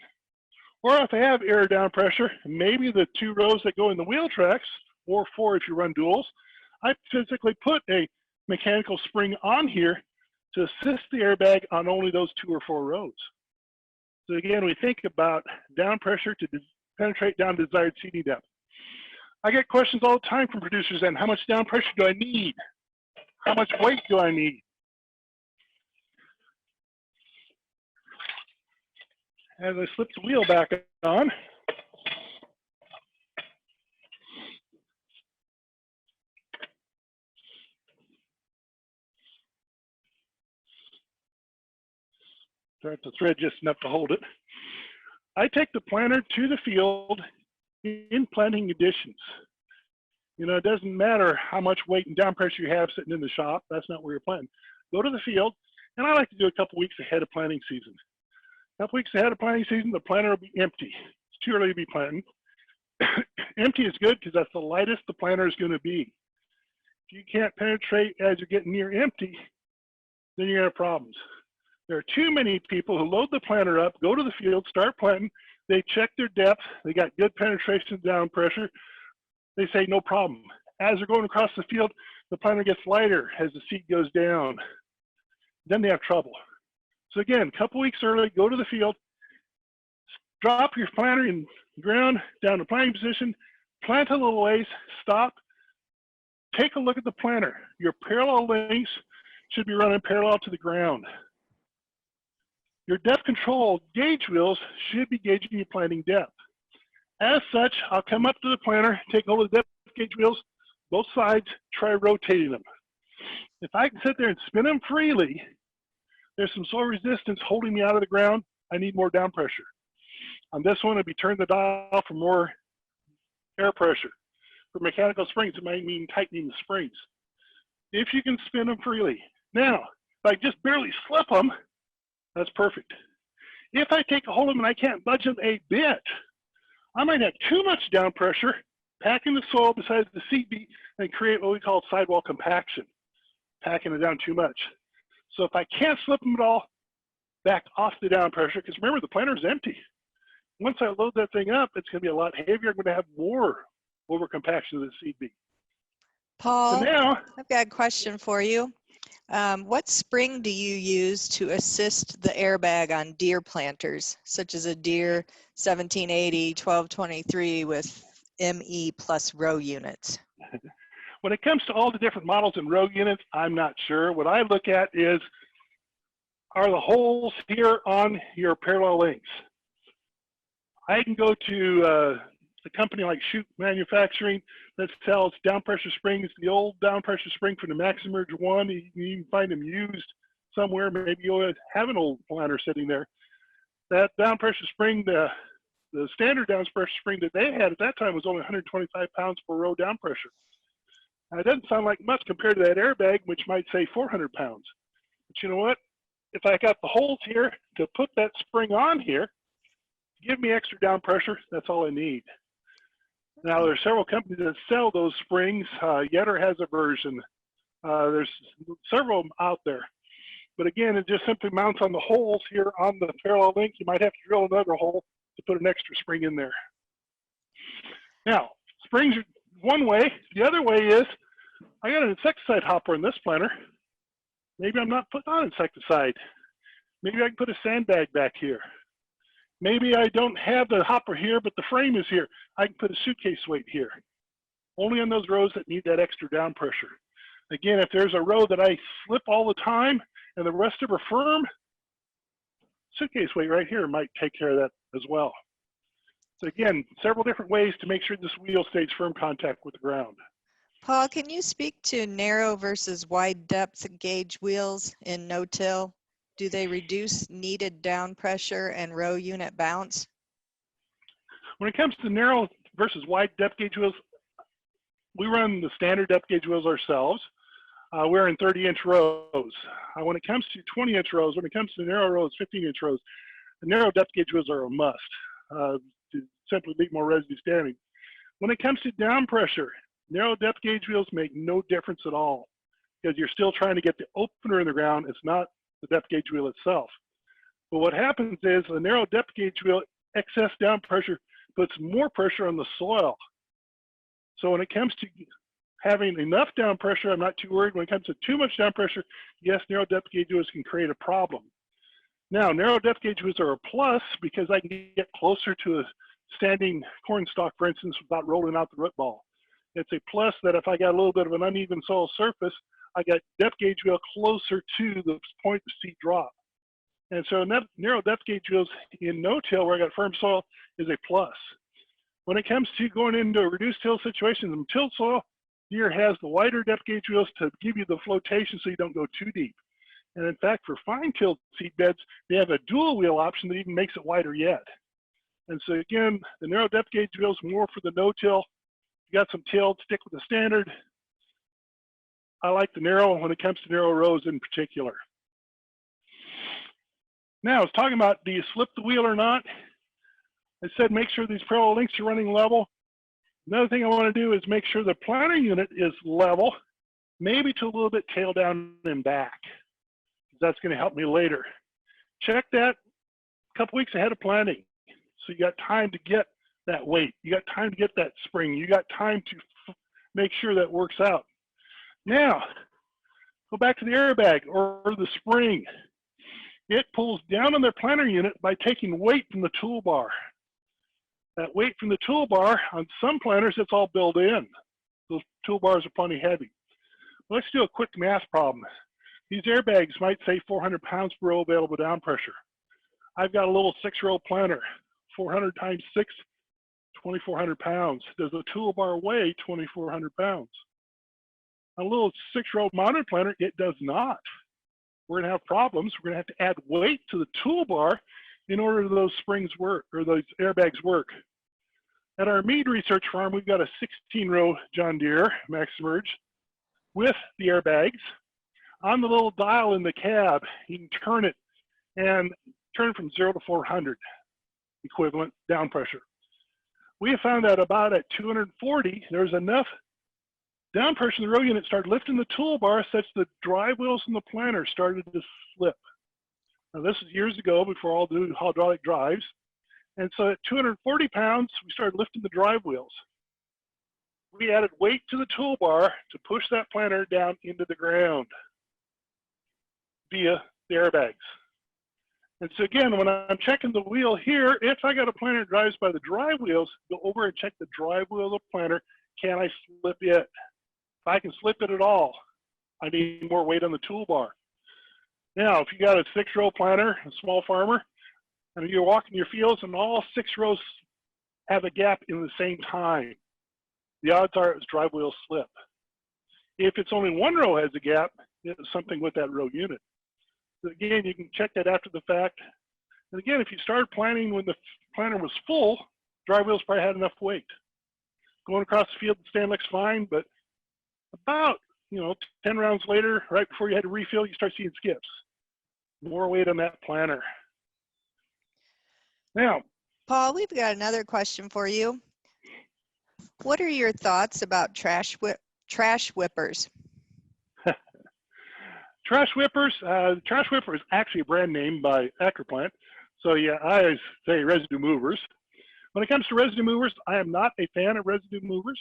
Or if I have air down pressure, maybe the two rows that go in the wheel tracks, or four if you run duals, I physically put a mechanical spring on here to assist the airbag on only those 2 or 4 rows. So again, we think about down pressure to penetrate down desired seeding depth. I get questions all the time from producers, and how much down pressure do I need? How much weight do I need? As I slip the wheel back on, start the thread just enough to hold it. I take the planter to the field in planting conditions. You know, it doesn't matter how much weight and down pressure you have sitting in the shop. That's not where you're planting. Go to the field, and I like to do a couple weeks ahead of planting season. A couple weeks ahead of planting season, the planter will be empty. It's too early to be planting. Empty is good because that's the lightest the planter is going to be. If you can't penetrate as you're getting near empty, then you're going to have problems. There are too many people who load the planter up, go to the field, start planting. They check their depth. They got good penetration down pressure. They say, no problem. As they're going across the field, the planter gets lighter as the seed goes down. Then they have trouble. So again, a couple weeks early, go to the field, drop your planter in the ground, down to planting position, plant a little ways, stop, take a look at the planter. Your parallel links should be running parallel to the ground. Your depth control gauge wheels should be gauging your planting depth. As such, I'll come up to the planter, take hold of the depth gauge wheels, both sides, try rotating them. If I can sit there and spin them freely, there's some soil resistance holding me out of the ground. I need more down pressure. On this one, it'd be turn the dial for more air pressure. For mechanical springs, it might mean tightening the springs. If you can spin them freely. Now, if I just barely slip them, that's perfect. If I take a hold of them and I can't budge them a bit, I might have too much down pressure, packing the soil beside the seed beet and create what we call sidewall compaction, packing it down too much. So if I can't slip them at all, back off the down pressure, because remember, the planter is empty. Once I load that thing up, it's going to be a lot heavier. I'm going to have more over compaction of the seed beet. Paul, So now, I've got a question for you. What spring do you use to assist the airbag on deer planters, such as a Deere 1780, 1223 with ME plus row units? when it comes to all the different models and row units, I'm not sure. What I look at is, are the holes here on your parallel links? I can go to a company like Chute Manufacturing that sells down pressure springs, the old down pressure spring from the Maximerge 1. You can even find them used somewhere. Maybe you'll have an old planter sitting there. That down pressure spring, the standard down pressure spring that they had at that time was only 125 pounds per row down pressure. Now, it doesn't sound like much compared to that airbag, which might say 400 pounds. But you know what? If I got the holes here to put that spring on here, give me extra down pressure, that's all I need. Now, there are several companies that sell those springs. Yetter has a version. There's several of them out there. But again, it just simply mounts on the holes here on the parallel link. You might have to drill another hole to put an extra spring in there. Now, springs are one way. The other way is, I got an insecticide hopper in this planter. Maybe I'm not putting on insecticide. Maybe I can put a sandbag back here. Maybe I don't have the hopper here, but the frame is here. I can put a suitcase weight here. Only on those rows that need that extra down pressure. Again, if there's a row that I slip all the time and the rest of them are firm, suitcase weight right here might take care of that as well. So again, several different ways to make sure this wheel stays firm contact with the ground. Paul, can you speak to narrow versus wide depth gauge wheels in no-till? Do they reduce needed down pressure and row unit bounce? When it comes to narrow versus wide depth gauge wheels, we run the standard depth gauge wheels ourselves. We're in 30-inch rows. When it comes to 20-inch rows, when it comes to narrow rows, 15-inch rows, the narrow depth gauge wheels are a must to simply leave more residue standing. When it comes to down pressure, narrow depth gauge wheels make no difference at all because you're still trying to get the opener in the ground. It's not the depth gauge wheel itself. But what happens is a narrow depth gauge wheel, excess down pressure puts more pressure on the soil. So when it comes to having enough down pressure, I'm not too worried. When it comes to too much down pressure, yes, narrow depth gauge wheels can create a problem. Now, narrow depth gauge wheels are a plus because I can get closer to a standing corn stalk, for instance, without rolling out the root ball. It's a plus that if I got a little bit of an uneven soil surface, I got depth gauge wheel closer to the point the seed drop. And so narrow depth gauge wheels in no-till, where I got firm soil, is a plus. When it comes to going into a reduced till situation in tilled soil, Deere has the wider depth gauge wheels to give you the flotation so you don't go too deep. And in fact, for fine tilled seed beds, they have a dual wheel option that even makes it wider yet. And so again, the narrow depth gauge wheels more for the no-till. You got some tilled, stick with the standard. I like the narrow when it comes to narrow rows in particular. Now, I was talking about, do you slip the wheel or not? I said make sure these parallel links are running level. Another thing I want to do is make sure the planter unit is level, maybe to a little bit tail down and back. That's going to help me later. Check that a couple weeks ahead of planting. So you got time to get that weight. You got time to get that spring. You got time to make sure that works out. Now, go back to the airbag or the spring. It pulls down on their planter unit by taking weight from the toolbar. That weight from the toolbar, on some planters, it's all built in. Those toolbars are plenty heavy. Let's do a quick math problem. These airbags might say 400 pounds per row available down pressure. I've got a little 6-row planter, 400 times 6, 2,400 pounds. Does a toolbar weigh 2,400 pounds? A little 6-row mounted planter, it does not. We're gonna have problems. We're gonna have to add weight to the toolbar in order those springs work, or those airbags work. At our Mead Research Farm, we've got a 16-row John Deere Max Merge with the airbags. On the little dial in the cab, you can turn it and turn from 0 to 400 equivalent down pressure. We have found that about at 240, there's enough down pressure in the row unit started lifting the toolbar such the drive wheels in the planter started to slip. Now this is years ago before all the hydraulic drives. And so at 240 pounds, we started lifting the drive wheels. We added weight to the toolbar to push that planter down into the ground via the airbags. And so again, when I'm checking the wheel here, if I got a planter that drives by the drive wheels, go over and check the drive wheel of the planter. Can I slip it? If I can slip it at all, I need more weight on the toolbar. Now, if you got a 6-row planter, a small farmer, and you're walking your fields and all 6 rows have a gap in the same time, the odds are it's drive wheel slip. If it's only 1 row has a gap, it's something with that row unit. So again, you can check that after the fact. And again, if you started planting when the planter was full, drive wheels probably had enough weight. Going across the field, the stand looks fine, but about 10 rounds later, right before you had to refill, you start seeing skips. More weight on that planter. Now, Paul, we've got another question for you. What are your thoughts about trash whippers? Trash whippers. Trash whipper is actually a brand name by Acroplant. So yeah, I always say residue movers. When it comes to residue movers, I am not a fan of residue movers.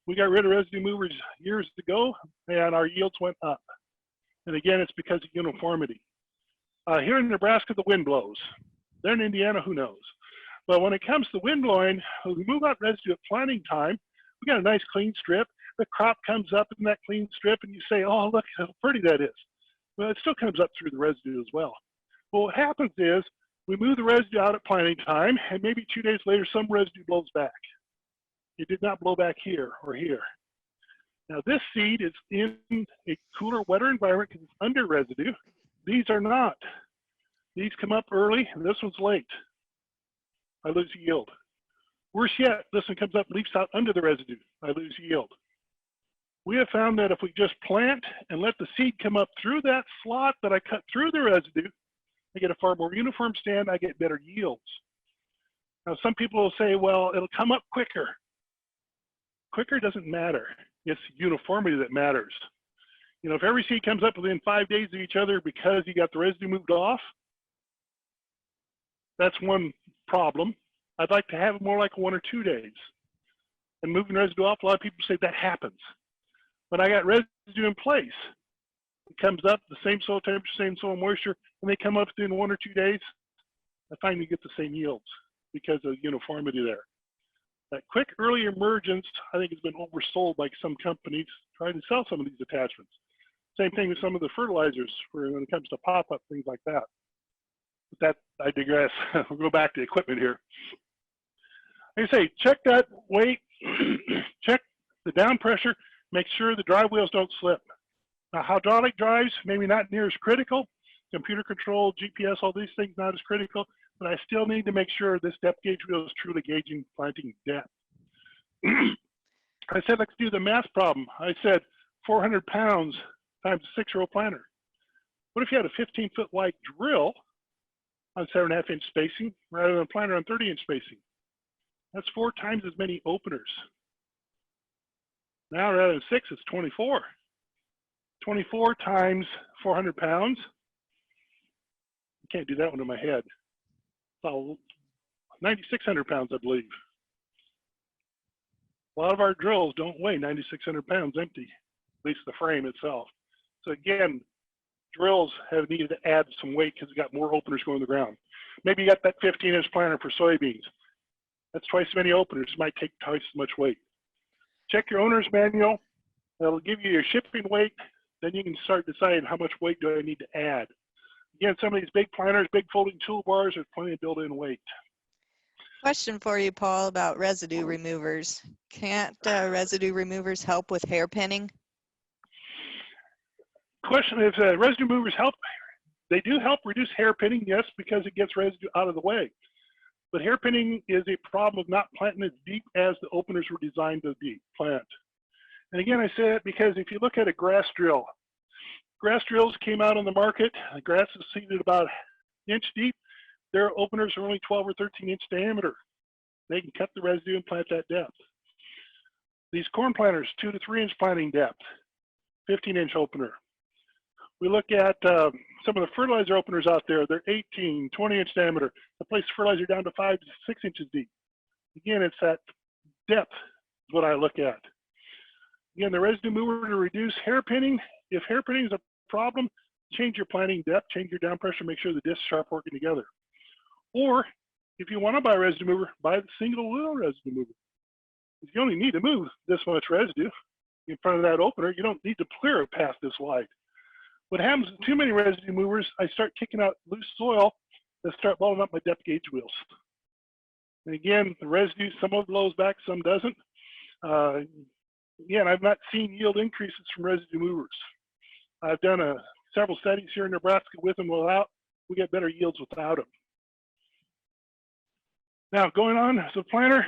We got rid of residue movers years ago, and our yields went up. And again, it's because of uniformity. Here in Nebraska, the wind blows. There in Indiana, who knows? But when it comes to wind blowing, we move out residue at planting time. We got a nice clean strip. The crop comes up in that clean strip, and you say, "Oh, look how pretty that is." Well, it still comes up through the residue as well. Well, what happens is we move the residue out at planting time, and maybe 2 days later, some residue blows back. It did not blow back here or here. Now, this seed is in a cooler, wetter environment because it's under residue. These are not. These come up early, and this one's late. I lose yield. Worse yet, this one comes up, leaps out under the residue. I lose yield. We have found that if we just plant and let the seed come up through that slot that I cut through the residue, I get a far more uniform stand, I get better yields. Now, some people will say, well, it'll come up quicker. Quicker doesn't matter. It's uniformity that matters. If every seed comes up within 5 days of each other because you got the residue moved off, that's one problem. I'd like to have it more like 1 or 2 days. And moving residue off, a lot of people say that happens. But I got residue in place. It comes up, the same soil temperature, same soil moisture, and they come up within 1 or 2 days, I find you get the same yields because of uniformity there. That quick early emergence, I think, has been oversold by some companies trying to sell some of these attachments. Same thing with some of the fertilizers when it comes to pop-up, things like that. But that, I digress. We'll go back to equipment here. Like I say, check that weight, check the down pressure, make sure the drive wheels don't slip. Now, hydraulic drives, maybe not near as critical. Computer control, GPS, all these things not as critical, but I still need to make sure this depth gauge wheel is truly gauging planting depth. I said, let's do the math problem. I said 400 pounds times a 6-row planter. What if you had a 15-foot wide drill on 7.5 inch spacing rather than a planter on 30 inch spacing? That's 4 times as many openers. Now rather than 6, it's 24. 24 times 400 pounds. I can't do that one in my head. So 9,600 pounds, I believe. A lot of our drills don't weigh 9,600 pounds empty, at least the frame itself. So again, drills have needed to add some weight because we got more openers going to the ground. Maybe you got that 15-inch planter for soybeans. That's twice as many openers. It might take twice as much weight. Check your owner's manual. That'll give you your shipping weight. Then you can start deciding how much weight do I need to add. Again, some of these big planters, big folding toolbars, there's plenty of built-in weight. Question for you, Paul, about residue removers. Can't residue removers help with hairpinning? Question is, residue movers help? They do help reduce hairpinning, yes, because it gets residue out of the way. But hairpinning is a problem of not planting as deep as the openers were designed to be plant. And again, I say it because if you look at a grass drill, grass drills came out on the market. The grass is seeded about an inch deep. Their openers are only 12 or 13-inch diameter. They can cut the residue and plant that depth. These corn planters, 2 to 3 inch planting depth, 15-inch opener. We look at some of the fertilizer openers out there. They're 18, 20-inch diameter. That place fertilizer down to 5 to 6 inches deep. Again, it's that depth is what I look at. Again, the residue mover to reduce hairpinning. If hairpinning is a problem, change your planting depth, change your down pressure, make sure the discs are working together. Or if you want to buy a residue mover, buy the single wheel residue mover. You only need to move this much residue in front of that opener. You don't need to clear it past this wide. What happens with too many residue movers, I start kicking out loose soil that start balling up my depth gauge wheels. And again, the residue, some of it blows back, some doesn't. Again, I've not seen yield increases from residue movers. I've done several studies here in Nebraska with them without. We get better yields without them. Now, going on as a planter,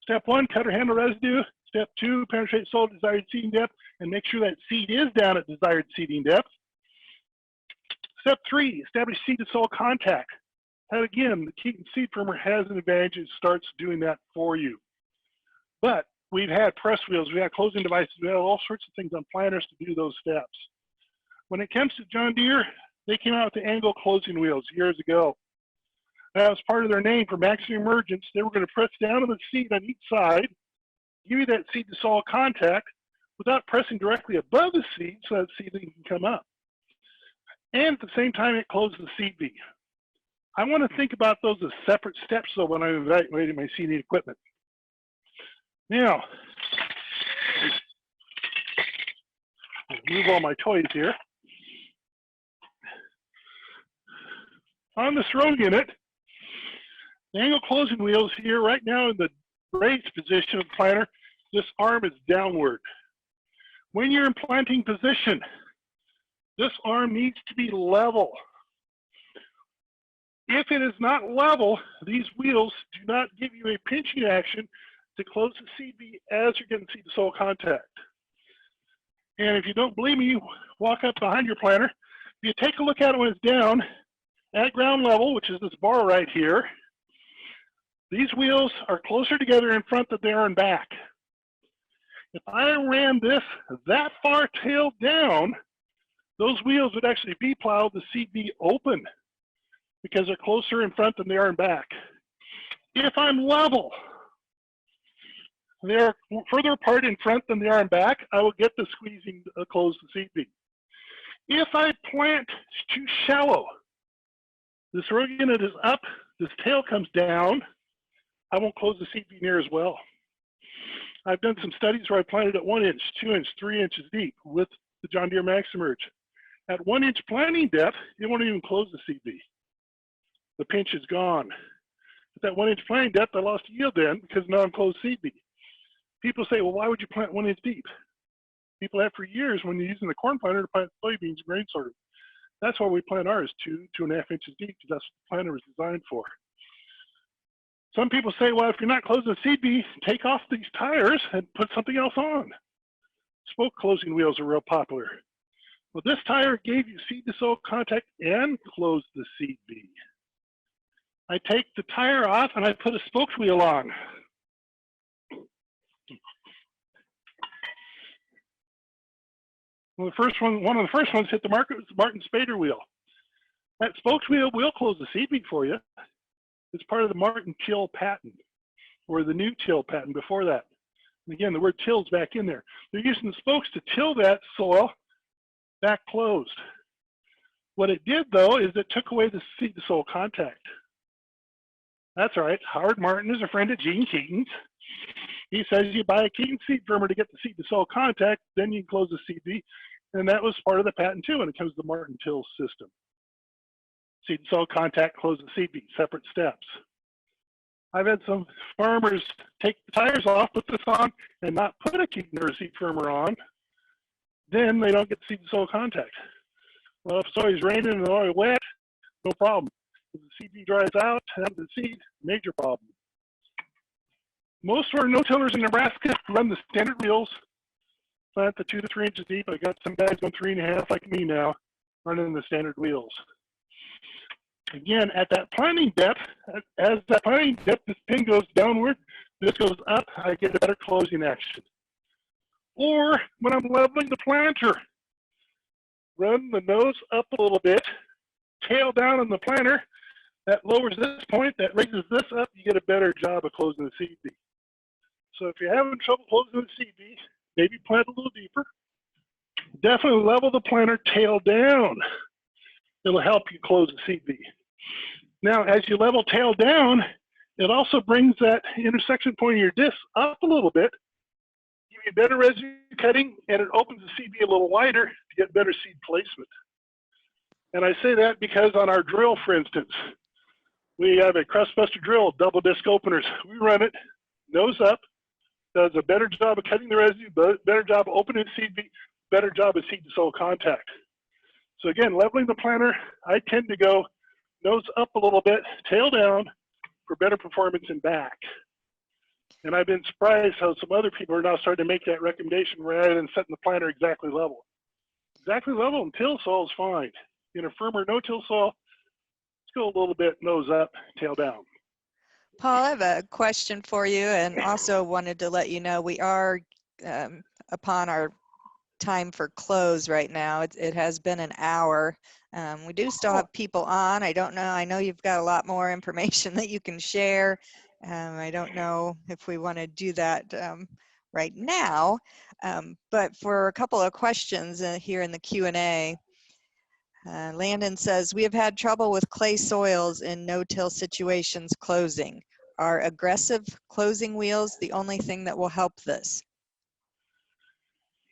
step 1, cutter handle residue. Step 2, penetrate soil to desired seeding depth and make sure that seed is down at desired seeding depth. Step 3, establish seed to soil contact. And again, the Keaton seed firmer has an advantage. It starts doing that for you. But we've had press wheels, we had closing devices, we had all sorts of things on planters to do those steps. When it comes to John Deere, they came out with the angle closing wheels years ago. That was part of their name for maximum emergence. They were going to press down on the seed on each side, give you that seed to soil contact without pressing directly above the seed so that seedling can come up. And at the same time, it closes the seed bee. I want to think about those as separate steps though when I'm evaluating my seeding equipment. Now, I'll move all my toys here. On this row unit, the angle closing wheels here right now in the raised position of the planter, this arm is downward. When you're in planting position, this arm needs to be level. If it is not level, these wheels do not give you a pinching action to close the seed bee as you're getting seed to soil contact. And if you don't believe me, walk up behind your planter. If you take a look at it when it's down at ground level, which is this bar right here, these wheels are closer together in front than they are in back. If I ran this that far tailed down, those wheels would actually bee plow the seed bee open because they're closer in front than they are in back. If I'm level, they're further apart in front than they are in back, I will get the squeezing to close the seed bee. If I plant too shallow, this row unit is up, this tail comes down, I won't close the seed bee near as well. I've done some studies where I planted at 1 inch, 2 inch, 3 inches deep with the John Deere MaxImerge. At 1 inch planting depth, it won't even close the seed bee. The pinch is gone. At that 1 inch planting depth, I lost yield then because now I'm closed seed bee. People say, well, why would you plant 1 inch deep? People have for years when you're using the corn planter to plant soybeans and grain sorghum. That's why we plant ours 2.5 inches deep, because that's what the planter was designed for. Some people say, well, if you're not closing the seed bee, take off these tires and put something else on. Spoke closing wheels are real popular. Well, this tire gave you seed to soil contact and closed the seed bee. I take the tire off and I put a spokes wheel on. Well, one of the first ones hit the market was the Martin Spader wheel. That spokes wheel will close the seed bee for you. It's part of the Martin Till patent, or the new Till patent before that. Again, the word till's back in there. They're using the spokes to till that soil back closed. What it did, though, is it took away the seed-to-soil contact. That's right. Howard Martin is a friend of Gene Keaton's. He says you buy a Keaton seed firmer to get the seed-to-soil contact, then you can close the seed bee. And that was part of the patent, too, when it comes to the Martin till system. Seed-to-soil contact, close the seed bee, separate steps. I've had some farmers take the tires off, put this on, and not put a Keaton or a seed firmer on. Then they don't get seed-to-soil contact. Well, if it's always raining and always wet, no problem. If the seed bee dries out, out the seed, major problem. Most of our no-tillers in Nebraska run the standard wheels, plant the 2 to 3 inches deep. I got some guys going 3.5 like me now, running the standard wheels. Again, at that planting depth, as that planting depth, this pin goes downward, this goes up, I get a better closing action. Or when I'm leveling the planter, run the nose up a little bit, tail down on the planter, that lowers this point, that raises this up, you get a better job of closing the seed bee. So if you're having trouble closing the seed bee, maybe plant a little deeper. Definitely level the planter tail down. It'll help you close the seed bee. Now, as you level tail down, it also brings that intersection point of your disc up a little bit, give you better residue cutting, and it opens the seed bee a little wider to get better seed placement. And I say that because on our drill, for instance, we have a crustbuster drill, double disc openers. We run it nose up, does a better job of cutting the residue, better job of opening the seed bee, better job of seed-to-soil contact. So again, leveling the planter, I tend to go nose up a little bit, tail down for better performance in back. And I've been surprised how some other people are now starting to make that recommendation rather than setting the planter exactly level. Exactly level and till soil is fine. In a firmer no-till soil, let's go a little bit nose up, tail down. Paul, I have a question for you, and also wanted to let you know we are upon our time for close right now. It has been an hour. We do still have people on. I don't know. I know you've got a lot more information that you can share. I don't know if we want to do that right now, but for a couple of questions here in the Q&A, Landon says, we have had trouble with clay soils in no-till situations closing. Are aggressive closing wheels the only thing that will help this?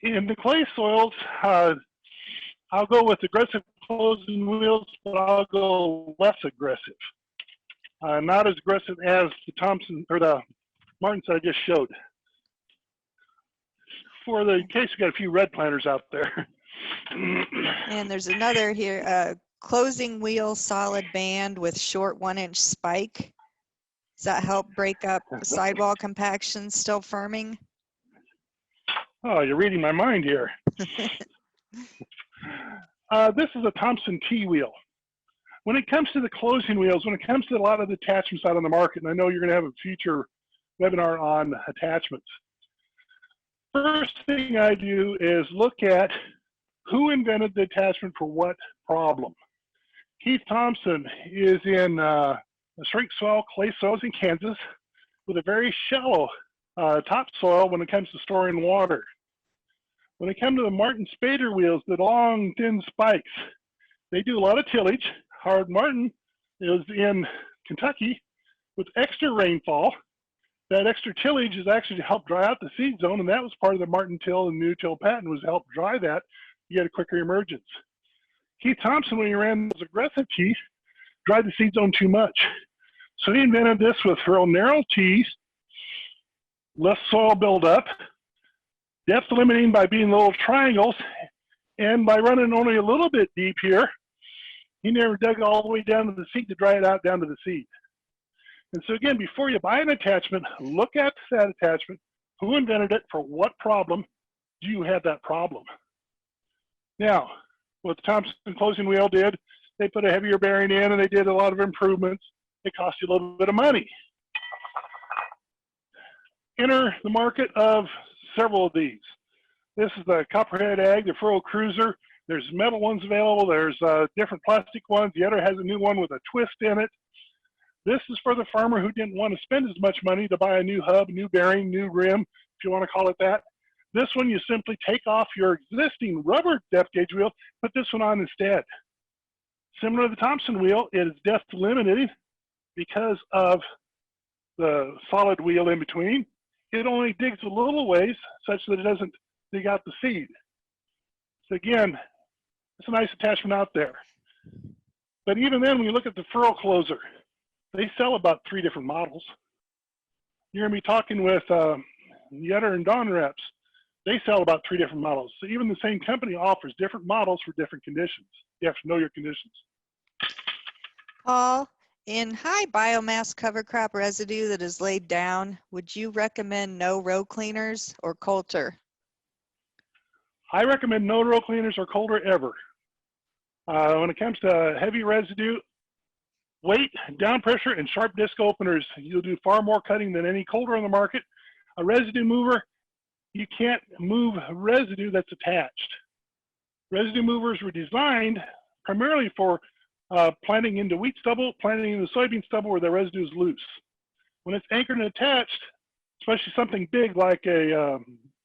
In the clay soils, I'll go with aggressive closing wheels, but I'll go less aggressive. Not as aggressive as the Thompson or the Martins I just showed. In case we got a few red planters out there. And there's another here, closing wheel solid band with short 1-inch spike. Does that help break up sidewall compaction still firming? Oh, you're reading my mind here. This is a Thompson T wheel. When it comes to the closing wheels, when it comes to a lot of the attachments out on the market, and I know you're going to have a future webinar on attachments. First thing I do is look at who invented the attachment for what problem. Keith Thompson is in shrink soil, clay soils in Kansas with a very shallow topsoil when it comes to storing water. When it comes to the Martin Spader wheels, the long, thin spikes, they do a lot of tillage. Howard Martin is in Kentucky with extra rainfall. That extra tillage is actually to help dry out the seed zone, and that was part of the Martin till and new till patent, was to help dry that. You get a quicker emergence. Keith Thompson, when he ran those aggressive teeth, dried the seed zone too much. So he invented this with real narrow teeth, less soil buildup, depth limiting by being little triangles, and by running only a little bit deep here, he never dug all the way down to the seed to dry it out down to the seed. And so again, before you buy an attachment, look at that attachment, who invented it, for what problem do you have that problem? Now, what the Thompson closing wheel did, they put a heavier bearing in and they did a lot of improvements. It cost you a little bit of money. Enter the market of several of these. This is the Copperhead Ag, the Furrow Cruiser. There's metal ones available. There's different plastic ones. The other has a new one with a twist in it. This is for the farmer who didn't want to spend as much money to buy a new hub, new bearing, new rim, if you want to call it that. This one, you simply take off your existing rubber depth gauge wheel, put this one on instead. Similar to the Thompson wheel, it is depth limited because of the solid wheel in between. It only digs a little ways such that it doesn't dig out the seed. So again, it's a nice attachment out there. But even then, when you look at the furrow closer, they sell about 3 different models. You're gonna be talking with Yetter and Dawn reps. They sell about 3 different models. So even the same company offers different models for different conditions. You have to know your conditions. Paul, in high biomass cover crop residue that is laid down, would you recommend no row cleaners or coulter? I recommend no row cleaners or coulter ever. When it comes to heavy residue, weight, down pressure, and sharp disc openers, you'll do far more cutting than any coulter on the market. A residue mover, you can't move residue that's attached. Residue movers were designed primarily for planting into wheat stubble, planting into soybean stubble where the residue is loose. When it's anchored and attached, especially something big like a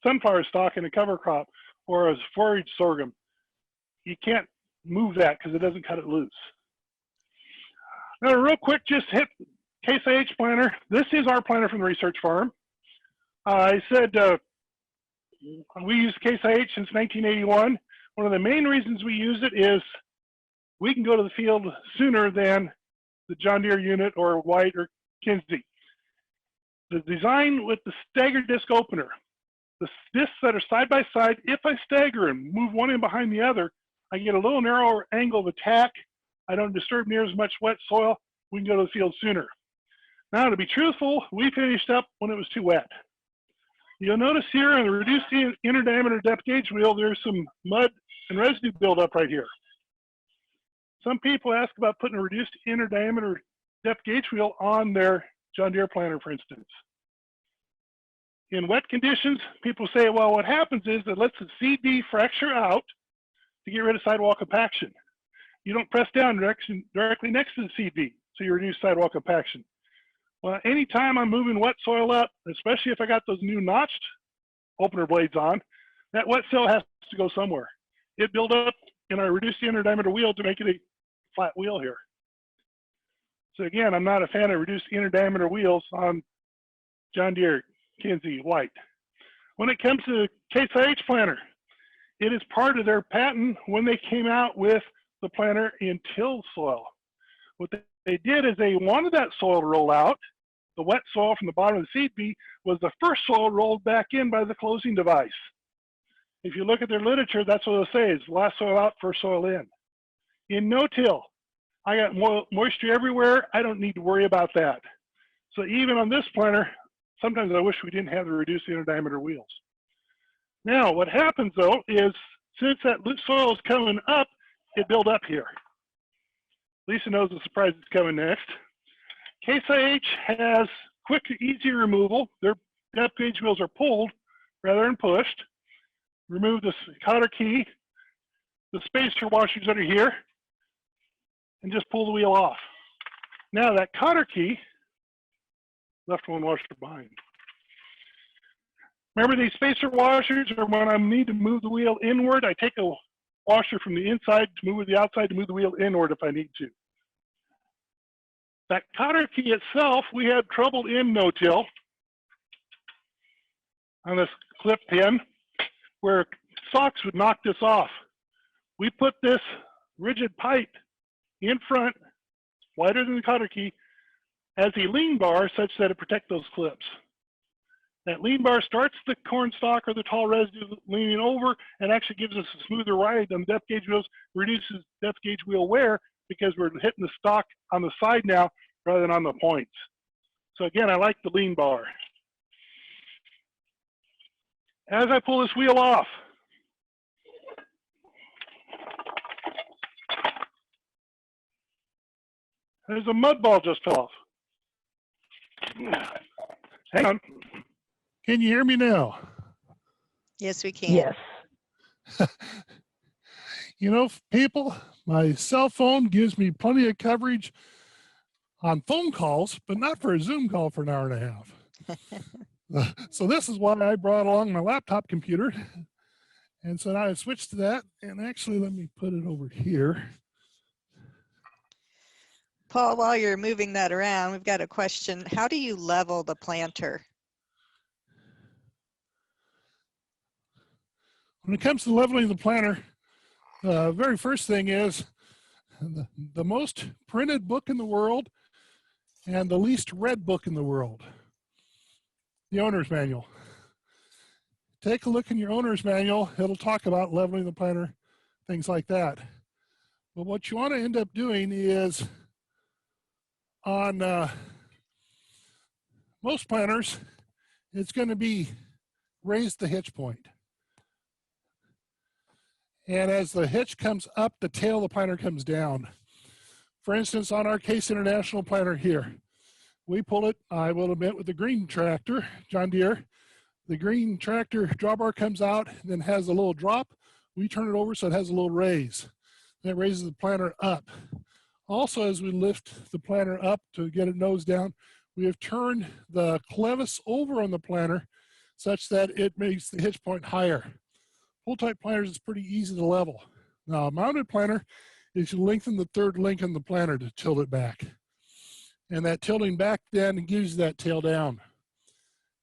sunflower stalk in a cover crop or a forage sorghum, you can't move that because it doesn't cut it loose. Now, real quick, just hit Case IH planter. This is our planter from the research farm. I said we use Case IH since 1981. One of the main reasons we use it is we can go to the field sooner than the John Deere unit or White or Kinsey. The design with the staggered disc opener, the discs that are side by side, if I stagger and move one in behind the other, I get a little narrower angle of attack. I don't disturb near as much wet soil. We can go to the field sooner. Now, to be truthful, we finished up when it was too wet. You'll notice here on the reduced inner diameter depth gauge wheel, there's some mud and residue buildup right here. Some people ask about putting a reduced inner diameter depth gauge wheel on their John Deere planter, for instance. In wet conditions, people say, well, what happens is it lets the CD fracture out to get rid of sidewall compaction. You don't press down directly next to the CD, so you reduce sidewall compaction. Well, anytime I'm moving wet soil up, especially if I got those new notched opener blades on, that wet soil has to go somewhere. It built up in our reduced inner diameter wheel to make it a flat wheel here. So again, I'm not a fan of reduced inner diameter wheels on John Deere, Kinsey, White. When it comes to Case IH planter, it is part of their patent when they came out with the planter in till soil. What they did is they wanted that soil to roll out. The wet soil from the bottom of the seed bee was the first soil rolled back in by the closing device. If you look at their literature, that's what they'll say is last soil out, first soil in. In no-till, I got moisture everywhere. I don't need to worry about that. So even on this planter, sometimes I wish we didn't have the reduced inner diameter wheels. Now, what happens though is since that soil is coming up, it builds up here. Lisa knows the surprise is coming next. Case IH has quick, easy removal. Their depth gauge wheels are pulled rather than pushed. Remove the cotter key, the spacer washers that are here, and just pull the wheel off. Now that cotter key, left one washer behind. Remember these spacer washers are when I need to move the wheel inward, I take a washer from the inside to move the outside to move the wheel inward if I need to. That cotter key itself, we had trouble in no-till on this clip pin where socks would knock this off. We put this rigid pipe in front, wider than the cotter key, as a lean bar such that it protects those clips. That lean bar starts the corn stalk or the tall residue leaning over and actually gives us a smoother ride on the depth gauge wheels, reduces depth gauge wheel wear because we're hitting the stalk on the side now rather than on the points. So again, I like the lean bar. As I pull this wheel off, there's a mud ball just fell off. Hang on. Can you hear me now? Yes, we can. Yes. You know, people, my cell phone gives me plenty of coverage on phone calls, but not for a Zoom call for an hour and a half. So this is why I brought along my laptop computer. And so now I switched to that. And actually, let me put it over here. Paul, while you're moving that around, we've got a question. How do you level the planter? When it comes to leveling the planter, the very first thing is the most printed book in the world and the least read book in the world, the owner's manual. Take a look in your owner's manual. It'll talk about leveling the planter, things like that. But what you want to end up doing is on most planters, it's going to be raise the hitch point. And as the hitch comes up, the tail of the planter comes down. For instance, on our Case International planter here, we pull it, I will admit, with the green tractor, John Deere. The green tractor drawbar comes out and then has a little drop. We turn it over so it has a little raise. That raises the planter up. Also, as we lift the planter up to get it nose down, we have turned the clevis over on the planter such that it makes the hitch point higher. Full type planters is pretty easy to level. Now, a mounted planter is you lengthen the third link in the planter to tilt it back. And that tilting back then gives you that tail down.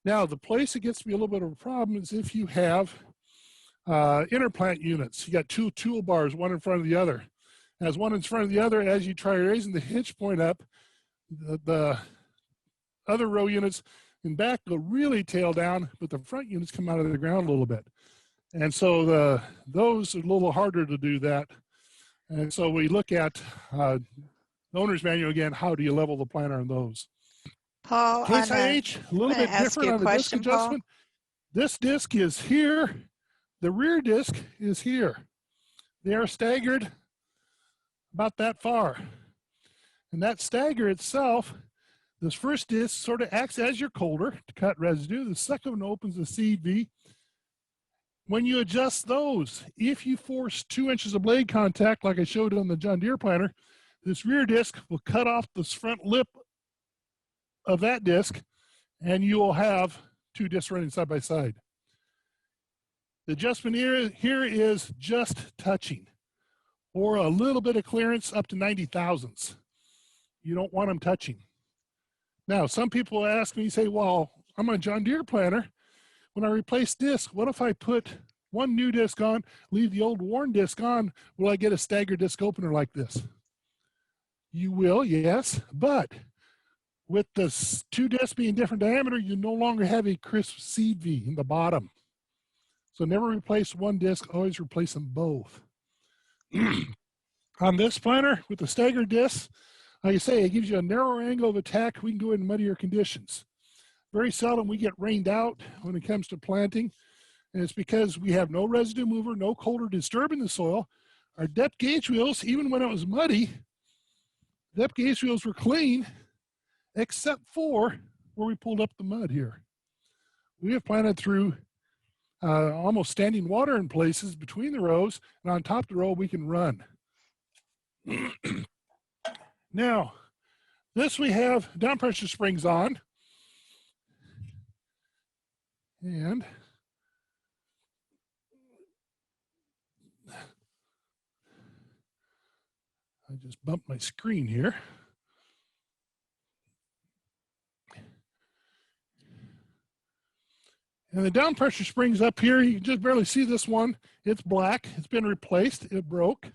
Now, the place it gets to be a little bit of a problem is if you have interplant units. You got two toolbars, one in front of the other. As one in front of the other, as you try raising the hitch point up, the other row units in back go really tail down, but the front units come out of the ground a little bit. And so those are a little harder to do that. And so we look at the owner's manual again, how do you level the planter on those? Paul, Case IH, a little bit different on the disc adjustment. This disc is here. The rear disc is here. They are staggered about that far. And that stagger itself, this first disc sort of acts as your coulter to cut residue. The second one opens the CV. When you adjust those, if you force 2 inches of blade contact, like I showed on the John Deere planter, this rear disc will cut off this front lip of that disc, and you will have 2 discs running side by side. The adjustment here is just touching, or a little bit of clearance up to 90 thousandths. You don't want them touching. Now, some people ask me, say, well, I'm on a John Deere planter. When I replace disc, what if I put one new disc on, leave the old worn disc on? Will I get a staggered disc opener like this? You will, yes, but with the 2 discs being different diameter, you no longer have a crisp CV in the bottom. So never replace one disc, always replace them both. On this planter with the staggered discs, like I say, it gives you a narrower angle of attack. We can go in muddier conditions. Very seldom we get rained out when it comes to planting, and it's because we have no residue mover, no coulter disturbing the soil. Our depth gauge wheels, even when it was muddy, depth gauge wheels were clean, except for where we pulled up the mud here. We have planted through almost standing water in places between the rows, and on top of the row we can run. Now, this we have down pressure springs on. And I just bumped my screen here. And the down pressure springs up here, you can just barely see this one. It's black, it's been replaced, it broke.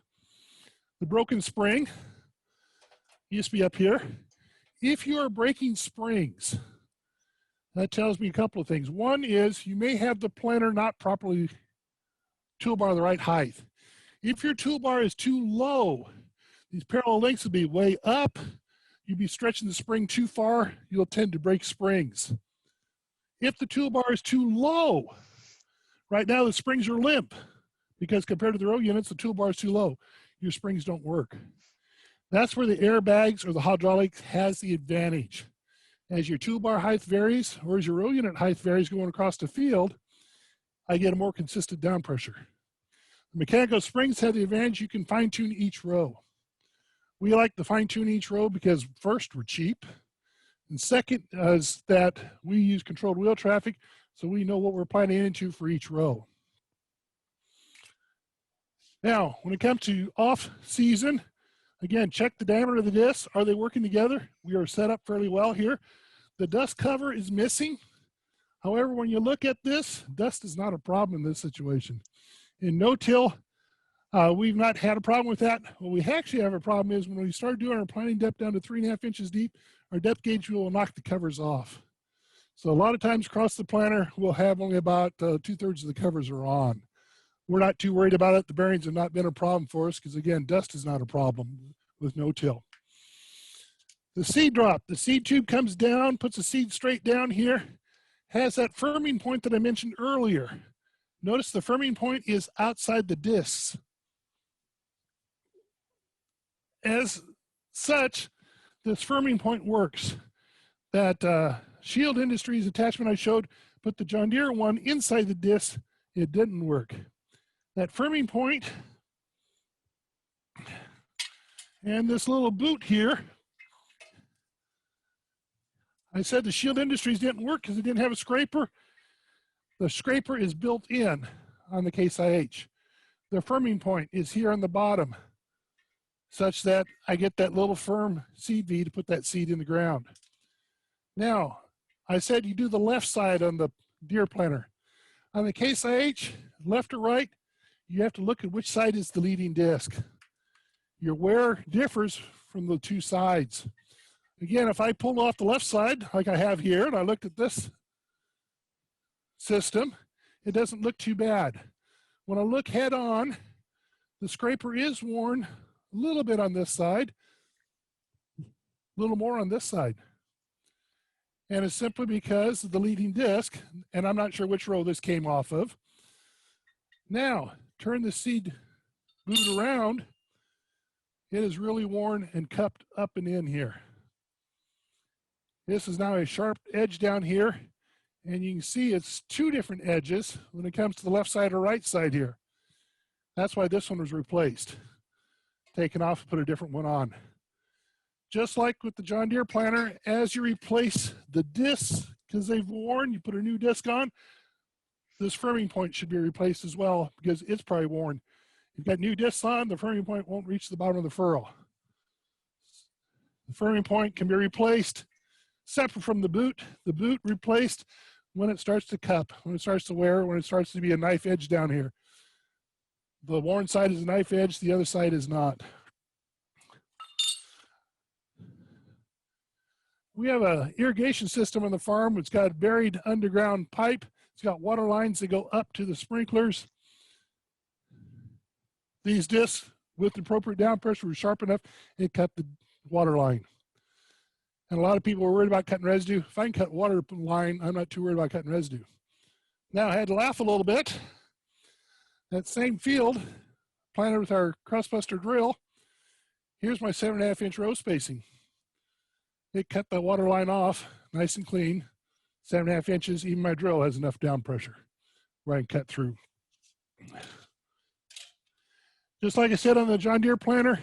The broken spring used to be up here. If you are breaking springs, that tells me a couple of things. One is you may have the planter not properly toolbar the right height. If your toolbar is too low, these parallel links will be way up. You'll be stretching the spring too far, you'll tend to break springs. If the toolbar is too low, right now the springs are limp because compared to the row units, the toolbar is too low. Your springs don't work. That's where the airbags or the hydraulics has the advantage. As your toolbar height varies, or as your row unit height varies going across the field, I get a more consistent down pressure. The mechanical springs have the advantage you can fine tune each row. We like to fine tune each row because first, we're cheap, And second is that we use controlled wheel traffic, so we know what we're planting into for each row. Now, when it comes to off season, again, check the diameter of the discs. Are they working together? We are set up fairly well here. The dust cover is missing. However, when you look at this, dust is not a problem in this situation. In no-till, we've not had a problem with that. What we actually have a problem is when we start doing our planting depth down to 3.5 inches deep, our depth gauge will knock the covers off. So a lot of times across the planter, we'll have only about 2/3 of the covers are on. We're not too worried about it. The bearings have not been a problem for us because, again, dust is not a problem with no-till. The seed drop, the seed tube comes down, puts the seed straight down here, has that firming point that I mentioned earlier. Notice the firming point is outside the discs. As such, this firming point works. That Shield Industries attachment I showed put the John Deere one inside the disc. It didn't work. That firming point and this little boot here, I said the Shield Industries didn't work because it didn't have a scraper. The scraper is built in on the Case IH. The firming point is here on the bottom, such that I get that little firm seed V to put that seed in the ground. Now, I said you do the left side on the Deere planter. On the Case IH, left or right, you have to look at which side is the leading disc. Your wear differs from the two sides. Again, if I pulled off the left side, like I have here, and I looked at this system, it doesn't look too bad. When I look head on, the scraper is worn a little bit on this side, a little more on this side. And it's simply because of the leading disc, and I'm not sure which row this came off of. Now, turn the seed boot around. It is really worn and cupped up and in here. This is now a sharp edge down here, and you can see it's two different edges when it comes to the left side or right side here. That's why this one was replaced. Taken off and put a different one on. Just like with the John Deere planter, as you replace the discs, because they've worn, you put a new disc on, this firming point should be replaced as well because it's probably worn. You've got new discs on, the firming point won't reach the bottom of the furrow. The firming point can be replaced separate from the boot replaced when it starts to cup, when it starts to wear, when it starts to be a knife edge down here. The worn side is a knife edge, the other side is not. We have an irrigation system on the farm. It's got a buried underground pipe. It's got water lines that go up to the sprinklers. These discs with the appropriate down pressure were sharp enough, it cut the water line. And a lot of people were worried about cutting residue. If I can cut water line, I'm not too worried about cutting residue. Now I had to laugh a little bit. That same field, planted with our crossbuster drill, here's my 7.5 inch row spacing. It cut the water line off nice and clean, 7.5 inches. Even my drill has enough down pressure where I can cut through. Just like I said on the John Deere planter,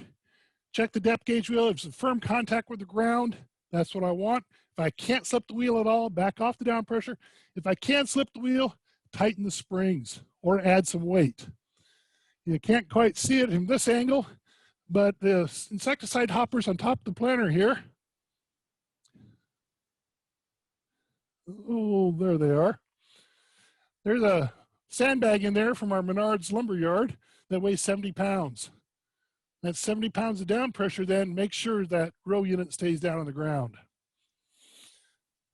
check the depth gauge wheel. If it's in firm contact with the ground, that's what I want. If I can't slip the wheel at all, back off the down pressure. If I can slip the wheel, tighten the springs or add some weight. You can't quite see it from this angle, but the insecticide hoppers on top of the planter here, oh, there they are. There's a sandbag in there from our Menards lumber yard that weighs 70 pounds. That 70 pounds of down pressure then makes sure that row unit stays down on the ground.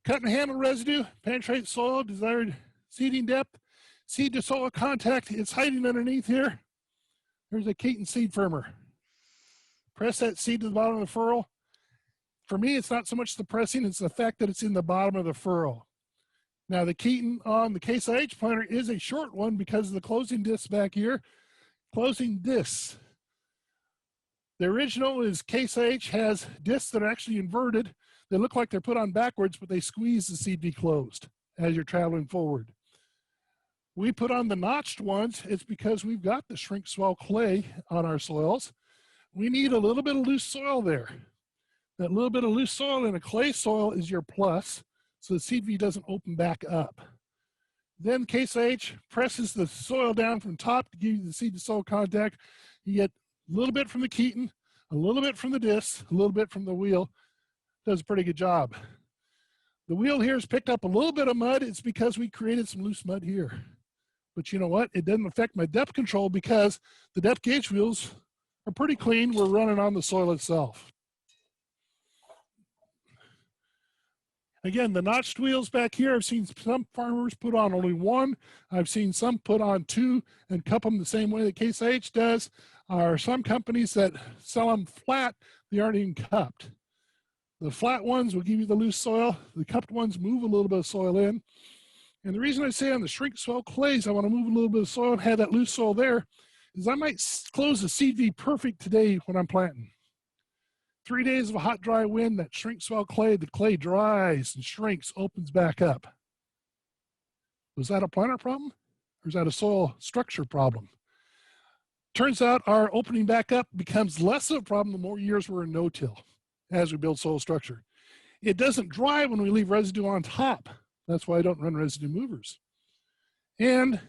Cut and handle residue, penetrate soil, desired seeding depth, seed to soil contact, it's hiding underneath here. There's a Keaton seed firmer. Press that seed to the bottom of the furrow. For me, it's not so much the pressing, it's the fact that it's in the bottom of the furrow. Now the Keaton on the Case IH planter is a short one because of the closing discs back here. Closing discs. The original is Case IH has discs that are actually inverted. They look like they're put on backwards, but they squeeze the seed be closed as you're traveling forward. We put on the notched ones. It's because we've got the shrink swell clay on our soils. We need a little bit of loose soil there. That little bit of loose soil in a clay soil is your plus, so the seed V doesn't open back up. Then Case IH presses the soil down from top to give you the seed to soil contact. You get a little bit from the Keaton, a little bit from the disc, a little bit from the wheel. Does a pretty good job. The wheel here has picked up a little bit of mud. It's because we created some loose mud here. But you know what? It doesn't affect my depth control because the depth gauge wheels are pretty clean. We're running on the soil itself. Again, the notched wheels back here, I've seen some farmers put on only one. I've seen some put on two and cup them the same way that Case IH does. Or some companies that sell them flat, they aren't even cupped. The flat ones will give you the loose soil. The cupped ones move a little bit of soil in. And the reason I say on the shrink swell clays, I want to move a little bit of soil and have that loose soil there, is I might close the seed V perfect today when I'm planting. 3 days of a hot, dry wind, that shrink swell clay, the clay dries and shrinks, opens back up. Was that a planter problem or is that a soil structure problem? Turns out our opening back up becomes less of a problem the more years we're in no-till as we build soil structure. It doesn't dry when we leave residue on top. That's why I don't run residue movers. And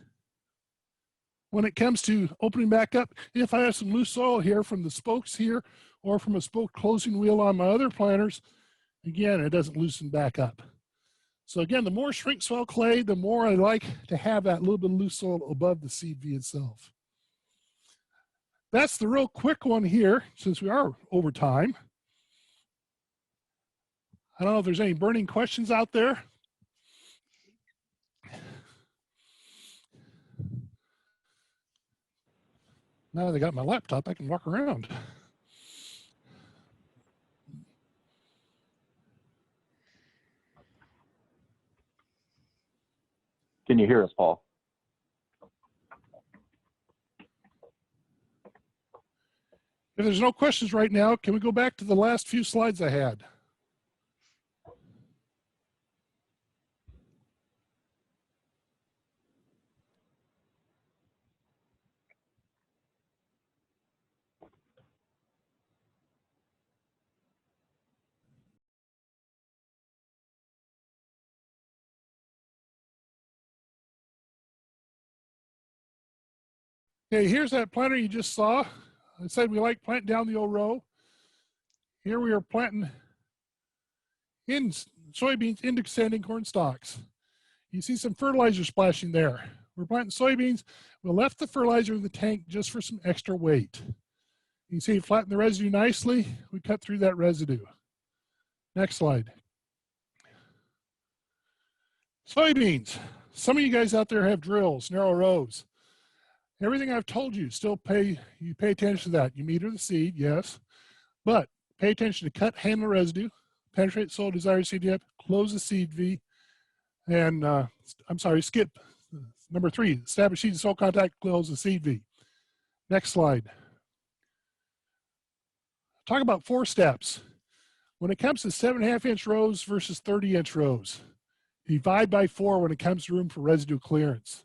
when it comes to opening back up, if I have some loose soil here from the spokes here or from a spoke closing wheel on my other planters, again, it doesn't loosen back up. So again, the more shrink swell clay, the more I like to have that little bit of loose soil above the seed V itself. That's the real quick one here, since we are over time. I don't know if there's any burning questions out there. Now that I got my laptop, I can walk around. Can you hear us, Paul? If there's no questions right now, can we go back to the last few slides I had? Okay, here's that planter you just saw. I said we like planting down the old row. Here we are planting in soybeans into standing corn stalks. You see some fertilizer splashing there. We're planting soybeans. We left the fertilizer in the tank just for some extra weight. You see it flatten the residue nicely. We cut through that residue. Next slide. Soybeans. Some of you guys out there have drills, narrow rows. Everything I've told you, you pay attention to that. You meter the seed, yes, but pay attention to cut, handle residue, penetrate soil, desired seed depth, close the seed V, and skip number 3, establish seed and soil contact, close the seed V. Next slide. Talk about 4 steps. When it comes to 7.5 inch rows versus 30 inch rows, divide by 4 when it comes to room for residue clearance.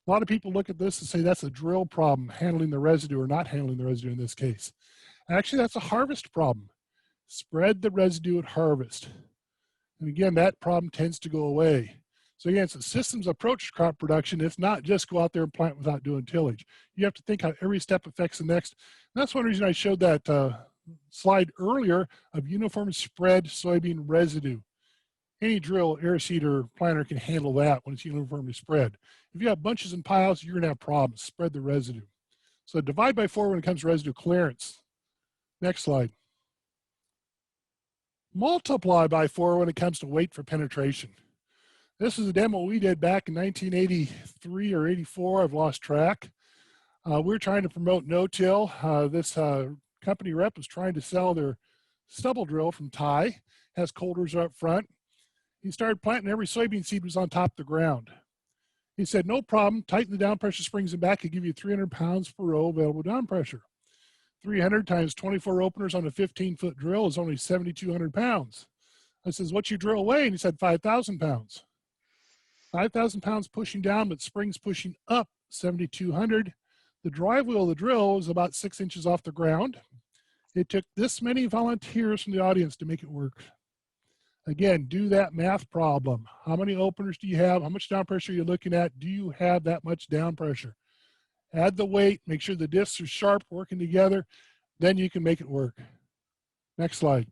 A lot of people look at this and say that's a drill problem, handling the residue or not handling the residue in this case. Actually, that's a harvest problem. Spread the residue at harvest. And again, that problem tends to go away. So again, it's a systems approach to crop production. It's not just go out there and plant without doing tillage. You have to think how every step affects the next. And that's one reason I showed that slide earlier of uniform spread soybean residue. Any drill, air seed, or planter can handle that when it's uniformly spread. If you have bunches and piles, you're gonna have problems. Spread the residue. So divide by 4 when it comes to residue clearance. Next slide. Multiply by 4 when it comes to weight for penetration. This is a demo we did back in 1983 or 84, I've lost track. We're trying to promote no-till. This company rep was trying to sell their stubble drill from Thai, has colders up front. He started planting, every soybean seed was on top of the ground. He said, no problem, tighten the down pressure springs and back, and give you 300 pounds per row available down pressure. 300 times 24 openers on a 15-foot drill is only 7,200 pounds. I says, what's your drill weigh? And he said, 5,000 pounds. 5,000 pounds pushing down, but springs pushing up 7,200. The drive wheel of the drill is about 6 inches off the ground. It took this many volunteers from the audience to make it work. Again, do that math problem. How many openers do you have? How much down pressure are you looking at? Do you have that much down pressure? Add the weight, make sure the discs are sharp, working together, then you can make it work. Next slide.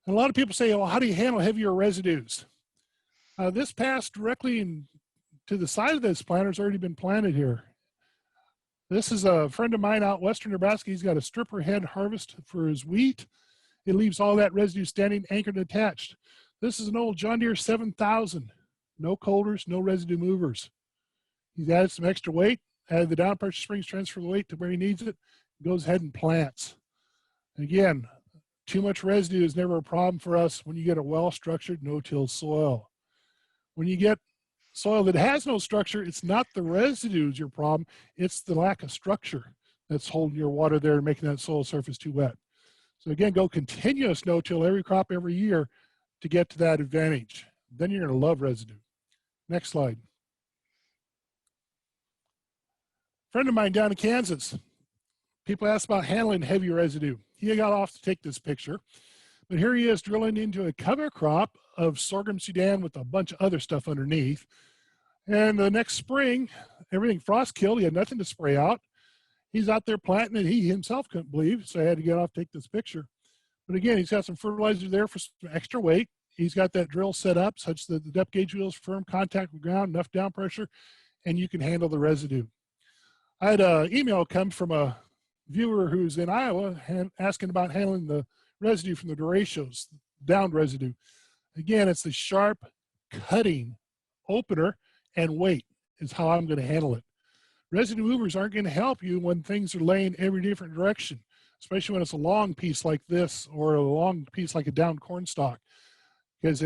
And a lot of people say, well, how do you handle heavier residues? This passed directly to the side of this planter. Has already been planted here. This is a friend of mine out western Nebraska. He's got a stripper head harvest for his wheat. It leaves all that residue standing anchored and attached. This is an old John Deere 7000. No colders, no residue movers. He's added some extra weight, added the down pressure springs, transfer the weight to where he needs it, goes ahead and plants. Again, too much residue is never a problem for us when you get a well-structured no-till soil. When you get soil that has no structure, it's not the residues your problem, it's the lack of structure that's holding your water there and making that soil surface too wet. So again, go continuous no-till every crop every year to get to that advantage. Then you're going to love residue. Next slide. Friend of mine down in Kansas, people ask about handling heavy residue. He got off to take this picture, but here he is drilling into a cover crop of sorghum Sudan with a bunch of other stuff underneath. And the next spring, everything frost killed. He had nothing to spray out. He's out there planting it. He himself couldn't believe, so I had to get off to take this picture. But again, he's got some fertilizer there for some extra weight. He's got that drill set up such that the depth gauge wheel is firm, contact with ground, enough down pressure, and you can handle the residue. I had an email come from a viewer who's in Iowa asking about handling the residue from the derechos, downed residue. Again, it's the sharp cutting opener and weight is how I'm going to handle it. Residue movers aren't going to help you when things are laying every different direction, especially when it's a long piece like this or a long piece like a downed corn stalk, because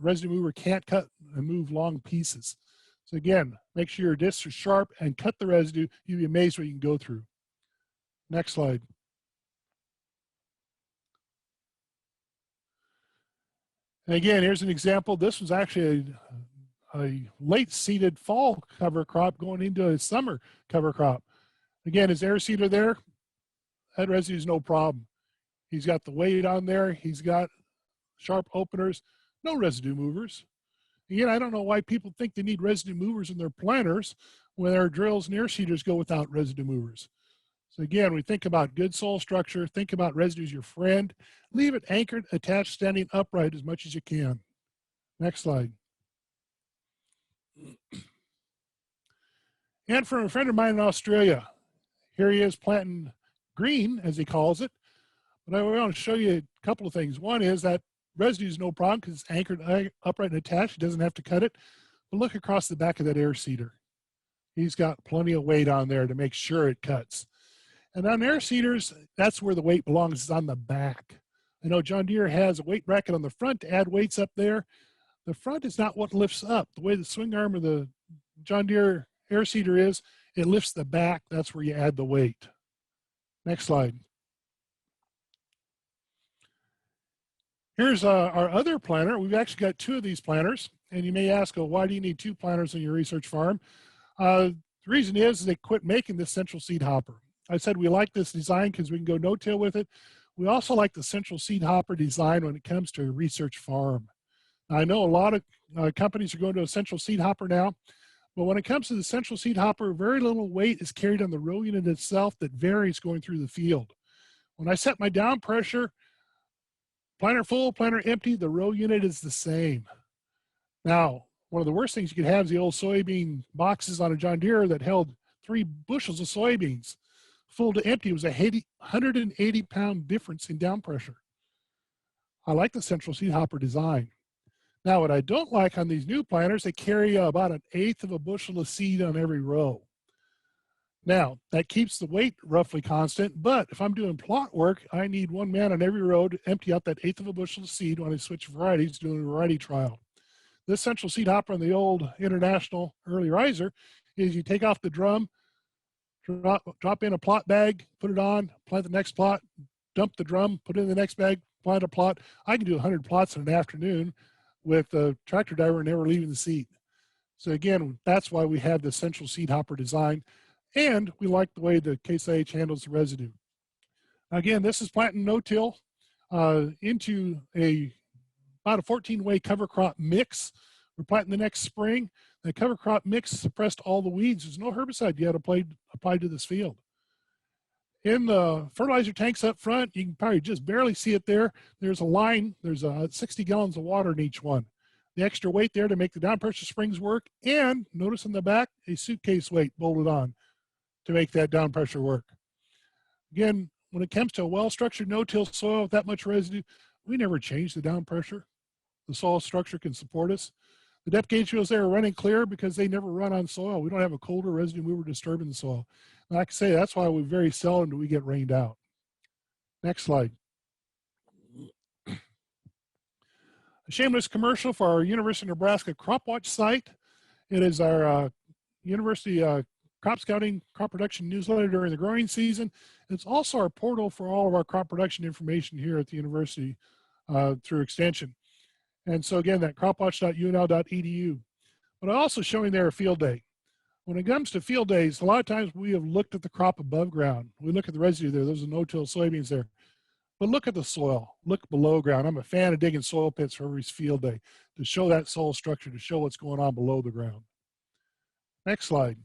residue mover can't cut and move long pieces. So again, make sure your discs are sharp and cut the residue. You'll be amazed what you can go through. Next slide. And again, here's an example. This was actually a late seeded fall cover crop going into a summer cover crop. Again, his air seeder there, that residue is no problem. He's got the weight on there. He's got sharp openers, no residue movers. Again, I don't know why people think they need residue movers in their planters when their drills and air seeders go without residue movers. So again, we think about good soil structure, think about residue as your friend, leave it anchored, attached, standing upright as much as you can. Next slide. And from a friend of mine in Australia, here he is planting green, as he calls it. But I want to show you a couple of things. One is that residue is no problem because it's anchored upright and attached. He doesn't have to cut it. But look across the back of that air seeder. He's got plenty of weight on there to make sure it cuts. And on air seeders, that's where the weight belongs, is on the back. I know John Deere has a weight bracket on the front to add weights up there. The front is not what lifts up. The way the swing arm of the John Deere air seeder is, it lifts the back. That's where you add the weight. Next slide. Here's our other planter. We've actually got two of these planters. And you may ask, well, why do you need two planters on your research farm? The reason is they quit making this central seed hopper. I said we like this design because we can go no-till with it. We also like the central seed hopper design when it comes to a research farm. Now, I know a lot of companies are going to a central seed hopper now, but when it comes to the central seed hopper, very little weight is carried on the row unit itself that varies going through the field. When I set my down pressure, planter full, planter empty, the row unit is the same. Now, one of the worst things you could have is the old soybean boxes on a John Deere that held 3 bushels of soybeans. Full to empty was a 180-pound difference in down pressure. I like the central seed hopper design. Now, what I don't like on these new planters, they carry about 1/8 of a bushel of seed on every row. Now, that keeps the weight roughly constant, but if I'm doing plot work, I need one man on every row to empty out that 1/8 of a bushel of seed when I switch varieties, doing a variety trial. This central seed hopper on the old International Early Riser is you take off the drum, drop in a plot bag, put it on, plant the next plot, dump the drum, put it in the next bag, plant a plot. I can do 100 plots in an afternoon with a tractor driver never leaving the seat. So again, that's why we have the central seed hopper design. And we like the way the Case IH handles the residue. Again, this is planting no-till into about a 14-way cover crop mix. We're planting the next spring. The cover crop mix suppressed all the weeds. There's no herbicide yet applied to this field. In the fertilizer tanks up front, you can probably just barely see it there. There's a line, there's 60 gallons of water in each one. The extra weight there to make the down pressure springs work, and notice in the back, a suitcase weight bolted on to make that down pressure work. Again, when it comes to a well-structured no-till soil with that much residue, we never change the down pressure. The soil structure can support us. The depth gauge fields there are running clear because they never run on soil. We don't have a colder residue mover disturbing the soil. Like I say, that's why we very seldom do we get rained out. Next slide. A shameless commercial for our University of Nebraska Crop Watch site. It is our university crop scouting, crop production newsletter during the growing season. It's also our portal for all of our crop production information here at the university through extension. And so again, that cropwatch.unl.edu. But I'm also showing there a field day. When it comes to field days, a lot of times we have looked at the crop above ground. We look at the residue there. Those are no-till soybeans there. But look at the soil. Look below ground. I'm a fan of digging soil pits for every field day to show that soil structure, to show what's going on below the ground. Next slide.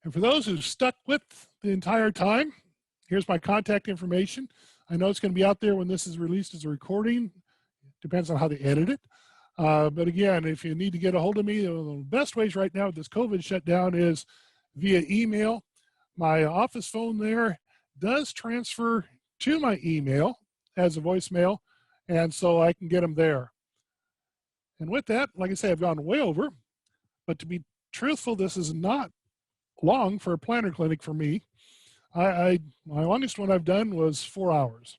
And for those who've stuck with the entire time, here's my contact information. I know it's going to be out there when this is released as a recording. Depends on how they edit it. But again, if you need to get a hold of me, the best ways right now with this COVID shutdown is via email. My office phone there does transfer to my email as a voicemail, and so I can get them there. And with that, like I say, I've gone way over, but to be truthful, this is not long for a planter clinic for me. My longest one I've done was 4 hours.